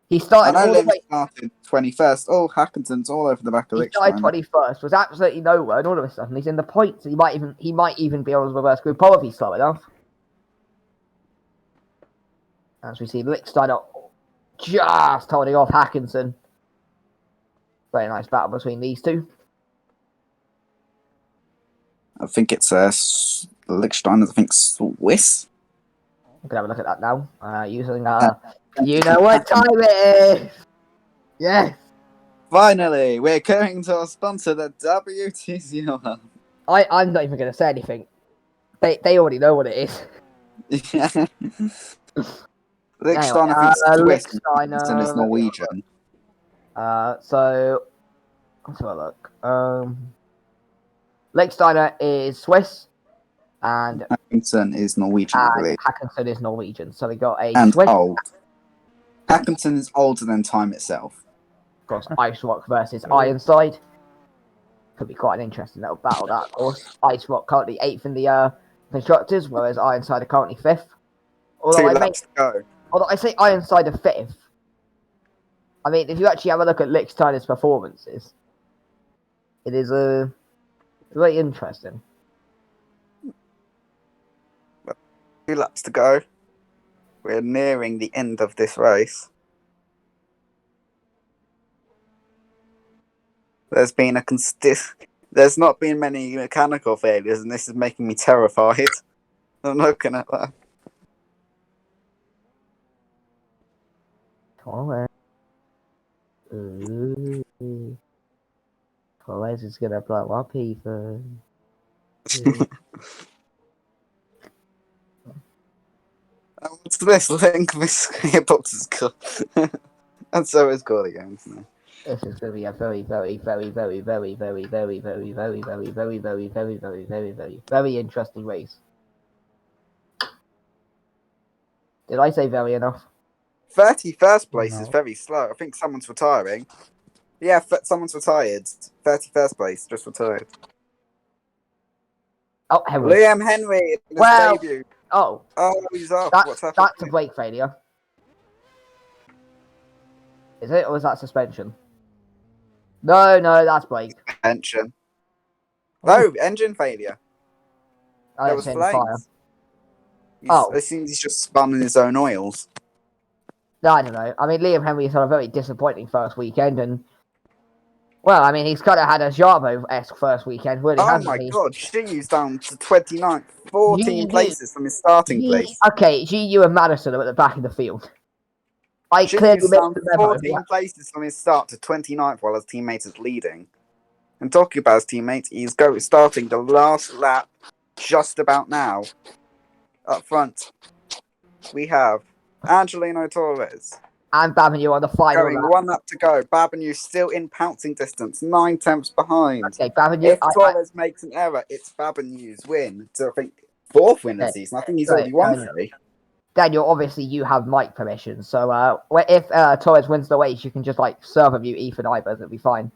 Speaker 2: He started.
Speaker 3: I know Lim started 21st. Oh, Hackinton's all over the back of Licksteiner. He
Speaker 2: started 21st, was absolutely nowhere, and all of a sudden he's in the points. He might even be on his reverse group pole if he's slow enough. As we see Licksteiner just holding off Hackinson. Very nice battle between these two.
Speaker 3: I think it's Licksteiner, I think Swiss.
Speaker 2: We can have a look at that now. Using you know what time it is. Yes.
Speaker 3: Finally, we're going to sponsor the WTCL.
Speaker 2: I'm not even going to say anything. They already know what it is.
Speaker 3: Yeah. Licksteiner, I think Swiss. Licksteiner is Norwegian.
Speaker 2: So let's have a look. Licksteiner is Swiss, and
Speaker 3: Hackinson is Norwegian.
Speaker 2: Hackinson is Norwegian. So we got a
Speaker 3: and
Speaker 2: Swiss.
Speaker 3: Old. Hackinson is older than time itself.
Speaker 2: Of course, Ice Rock versus Ironside. Could be quite an interesting little battle, that, of course. Ice Rock currently 8th in the constructors, whereas Ironside are currently 5th. Although I say Ironside are 5th. I mean, if you actually have a look at Licksteiner's performances, it is very interesting.
Speaker 3: 2 laps to go. We're nearing the end of this race. There's not been many mechanical failures, and this is making me terrified. I'm looking at that.
Speaker 2: Torres is gonna blow up even.
Speaker 3: What's this link? This gearbox is cool. And so is Corey Games now.
Speaker 2: This is gonna be a very, very, very, very, very, very, very, very, very, very, very, very, very, very, very, very, very interesting race. Did I say very enough?
Speaker 3: 31st place is
Speaker 1: No.
Speaker 3: very slow. I think someone's retiring. Yeah, someone's retired. 31st place, just retired.
Speaker 2: Oh, Henry.
Speaker 3: Liam Henry in his
Speaker 2: Well,
Speaker 3: debut.
Speaker 2: Oh,
Speaker 3: Oh, he's off. What's happening?
Speaker 2: that's a brake failure. Is it, or is that suspension? No, that's brake.
Speaker 3: Engine. No, engine failure.
Speaker 2: I
Speaker 3: There
Speaker 2: don't
Speaker 3: was
Speaker 2: see any fire.
Speaker 3: flames.
Speaker 2: Oh.
Speaker 3: It seems he's just spun in his own oils.
Speaker 2: No, I don't know. I mean, Liam Henry's had a very disappointing first weekend, and well, I mean, he's kind of had a Jarbo-esque first weekend, really,
Speaker 3: Oh
Speaker 2: hasn't
Speaker 3: my
Speaker 2: he?
Speaker 3: god, Shiu's down to 29th, 14 places from his starting place.
Speaker 2: Okay, GU and Madison are at the back of the field. I clearly
Speaker 3: Shiu's
Speaker 2: missed
Speaker 3: down
Speaker 2: the memo.
Speaker 3: 14 places from his start to 29th while his teammate is leading. And talking about his teammate, he's starting the last lap just about now. Up front, we have Angelino Torres.
Speaker 2: And Babinu on the final
Speaker 3: Going
Speaker 2: lap.
Speaker 3: 1 lap to go. Babinu still in pouncing distance, 9 tenths behind.
Speaker 2: Okay, Babinu.
Speaker 3: If Torres makes an error, it's Babinu's win. So I think 4th win this season. I think he's already won 3.
Speaker 2: Daniel, obviously you have mic permission, so if Torres wins the race, you can just like serve mute Ethan Ibers, it'll be fine.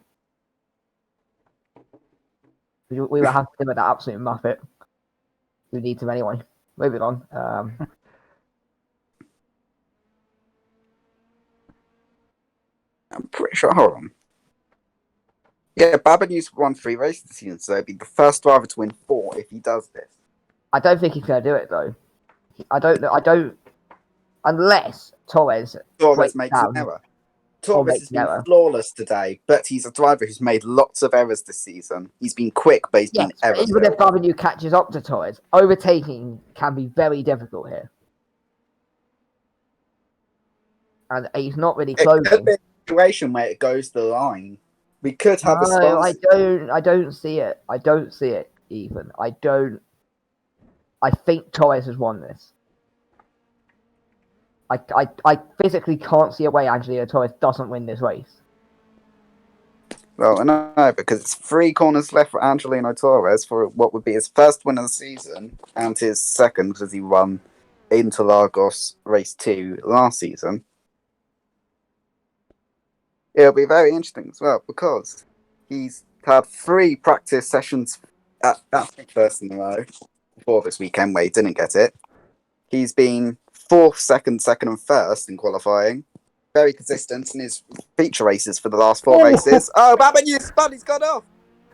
Speaker 2: We will have to limit that absolute muppet. Who needs him anyway? Moving on.
Speaker 3: I'm pretty sure. Hold on. Yeah, Babinu's won 3 races this season, so he'll be the first driver to win 4 if he does this.
Speaker 2: I don't think he's going to do it though. I don't. Unless Torres
Speaker 3: makes an error. Torres has been flawless today, but he's a driver who's made lots of errors this season. He's been quick, but he's been errors.
Speaker 2: Even if Babinu catches up to Torres, overtaking can be very difficult here. And he's not really closing.
Speaker 3: It could be a situation where it goes the line. We could have a sponsor.
Speaker 2: I don't see it. I don't see it, even. I think Torres has won this. I physically can't see a way Angelino Torres doesn't win this race.
Speaker 3: Well, no, because it's 3 corners left for Angelino Torres for what would be his first win of the season and his second because he won Interlagos race 2 last season. It'll be very interesting as well because he's had 3 practice sessions at first in a row before this weekend where he didn't get it. He's been 4th, 2nd, and 1st in qualifying. Very consistent in his feature races for the last 4 races. Oh, Babinu spun, he's gone off.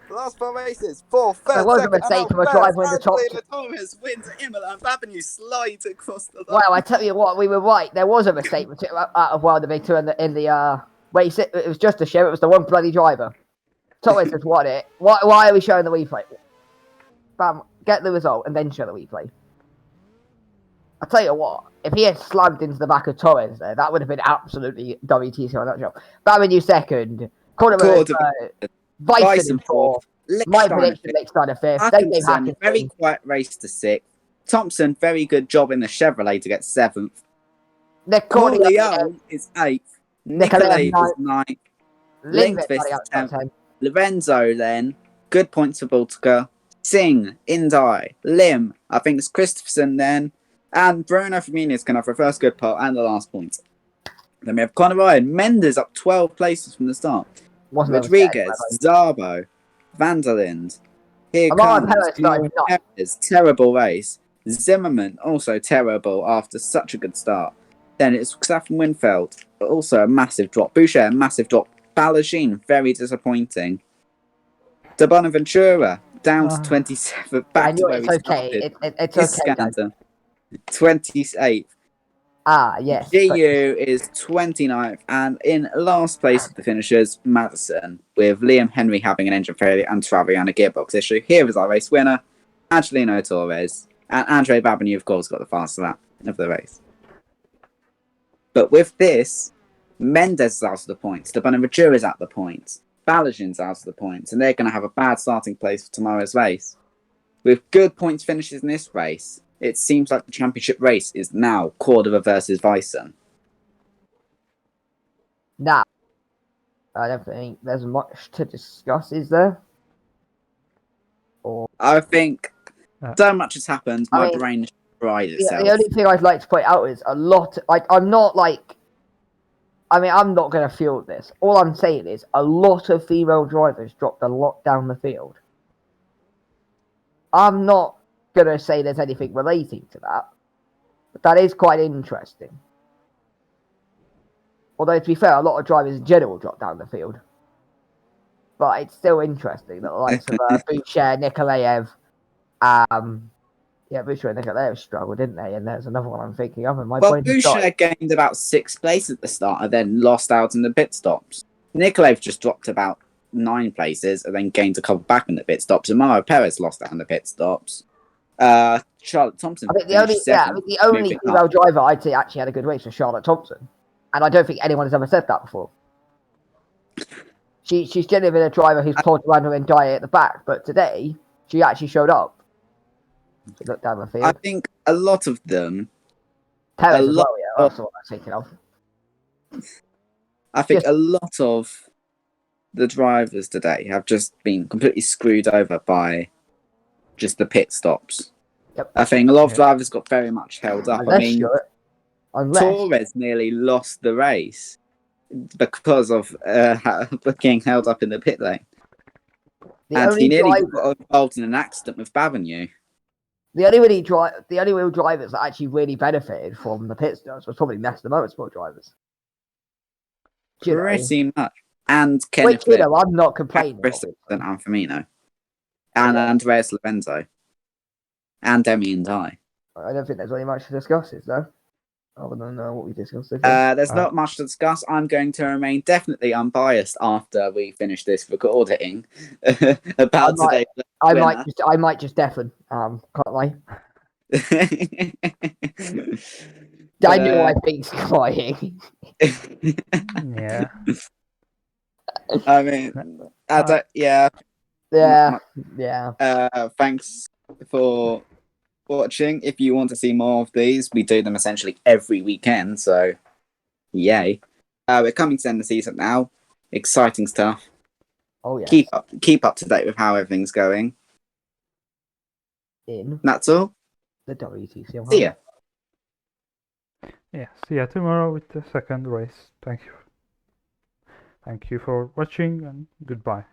Speaker 3: The last 4 races. 4th, 3rd, 2nd, and 1st. Torres wins at Imola and Babinu slides across the line.
Speaker 2: Well, I tell you what, we were right. There was a mistake out of Wild the Big Two in the race. It was just a show. It was the wrong bloody driver. Torres has won it. Why are we showing the replay? Bam, get the result and then show the replay. I tell you what, if he had slammed into the back of Torres there, that would have been absolutely WTCL nutshell. Babinu second, Bison fourth, my prediction Lichtsteiner fifth.
Speaker 4: Atkinson, very quiet race to 6th. Thompson, very good job in the Chevrolet to get 7th. Corleone is 8th. Nicolay is 9th. Lindqvist is 10th. Lorenzo then, good points for Baltica. Singh, Indai, Lim, I think it's Christopherson then. And Bruno Firmino can have a first good pole and the last point. Then we have Conor Ryan. Mendes up 12 places from the start. Rodriguez, Zabo, Vanderlind. Here comes Perez, terrible race. Zimmerman, also terrible after such a good start. Then it's Saffron Winfeld, also a massive drop. Boucher, a massive drop. Balagine, very disappointing. De Bonaventura, down to 27th, back to where he started.
Speaker 2: It's okay.
Speaker 3: 28th.
Speaker 2: Yes.
Speaker 3: GU is 29th, and in last place of the finishers, Madison, with Liam Henry having an engine failure and Travian a gearbox issue. Here is our race winner, Angelino Torres, and Andre Babinu, of course, got the fastest lap of the race. But with this, Mendes is out of the points, the Bonaventura is at the points,
Speaker 4: Balagin's out of the points, and they're going to have a bad starting place for tomorrow's race. With good points finishes in this race, it seems like the championship race is now Cordova versus Weissen.
Speaker 2: Now, I don't think there's much to discuss, is there? Or
Speaker 4: I think so much has happened. My brain has fried itself.
Speaker 2: The only thing I'd like to point out is a lot. I'm not like. I mean, I'm not going to field this. All I'm saying is a lot of female drivers dropped a lot down the field. I'm not going to say there's anything relating to that, but that is quite interesting. Although, to be fair, a lot of drivers in general drop down the field. But it's still interesting that the likes of Boucher, Nikolaev, Boucher and Nikolaev struggled, didn't they? And there's another one I'm thinking of. And
Speaker 4: Boucher gained about 6th place at the start and then lost out in the pit stops. Nikolaev just dropped about 9 places and then gained a couple back in the pit stops. And Mario Perez lost out in the pit stops. Charlotte Thompson.
Speaker 2: I think the only female driver I'd say actually had a good race was Charlotte Thompson. And I don't think anyone has ever said that before. She's generally been a driver who's plodded around her entire at the back, but today she actually showed up. She looked down the field.
Speaker 4: I think a lot of them.
Speaker 2: Perez as well, yeah, that's what I'm thinking of.
Speaker 4: I think a lot of the drivers today have just been completely screwed over by just the pit stops.
Speaker 2: Yep.
Speaker 4: I think a lot of drivers got very much held up. Torres nearly lost the race because of being held up in the pit lane. He nearly got involved in an accident with Bavignou.
Speaker 2: The only real drivers that actually really benefited from the pit stops was probably Nesta Motorsport drivers.
Speaker 4: Pretty much. And Kenneth
Speaker 2: I'm not complaining.
Speaker 4: And Anfamino. And Andreas Lorenzo. And Demi and Di.
Speaker 2: I don't think there's really much to discuss, is there? Other than what we discussed.
Speaker 4: There's not much to discuss. I'm going to remain definitely unbiased after we finish this recording about today.
Speaker 2: I might just deafen. Can't lie. I know I think's crying.
Speaker 1: Yeah.
Speaker 4: I mean, thanks for watching. If you want to see more of these, we do them essentially every weekend, so yay. We're coming to the end of the season now. Exciting stuff.
Speaker 2: Oh yeah.
Speaker 4: Keep up to date with how everything's going. That's all.
Speaker 2: The WTCL.
Speaker 4: See ya.
Speaker 1: Yeah, see ya tomorrow with the second race. Thank you for watching and goodbye.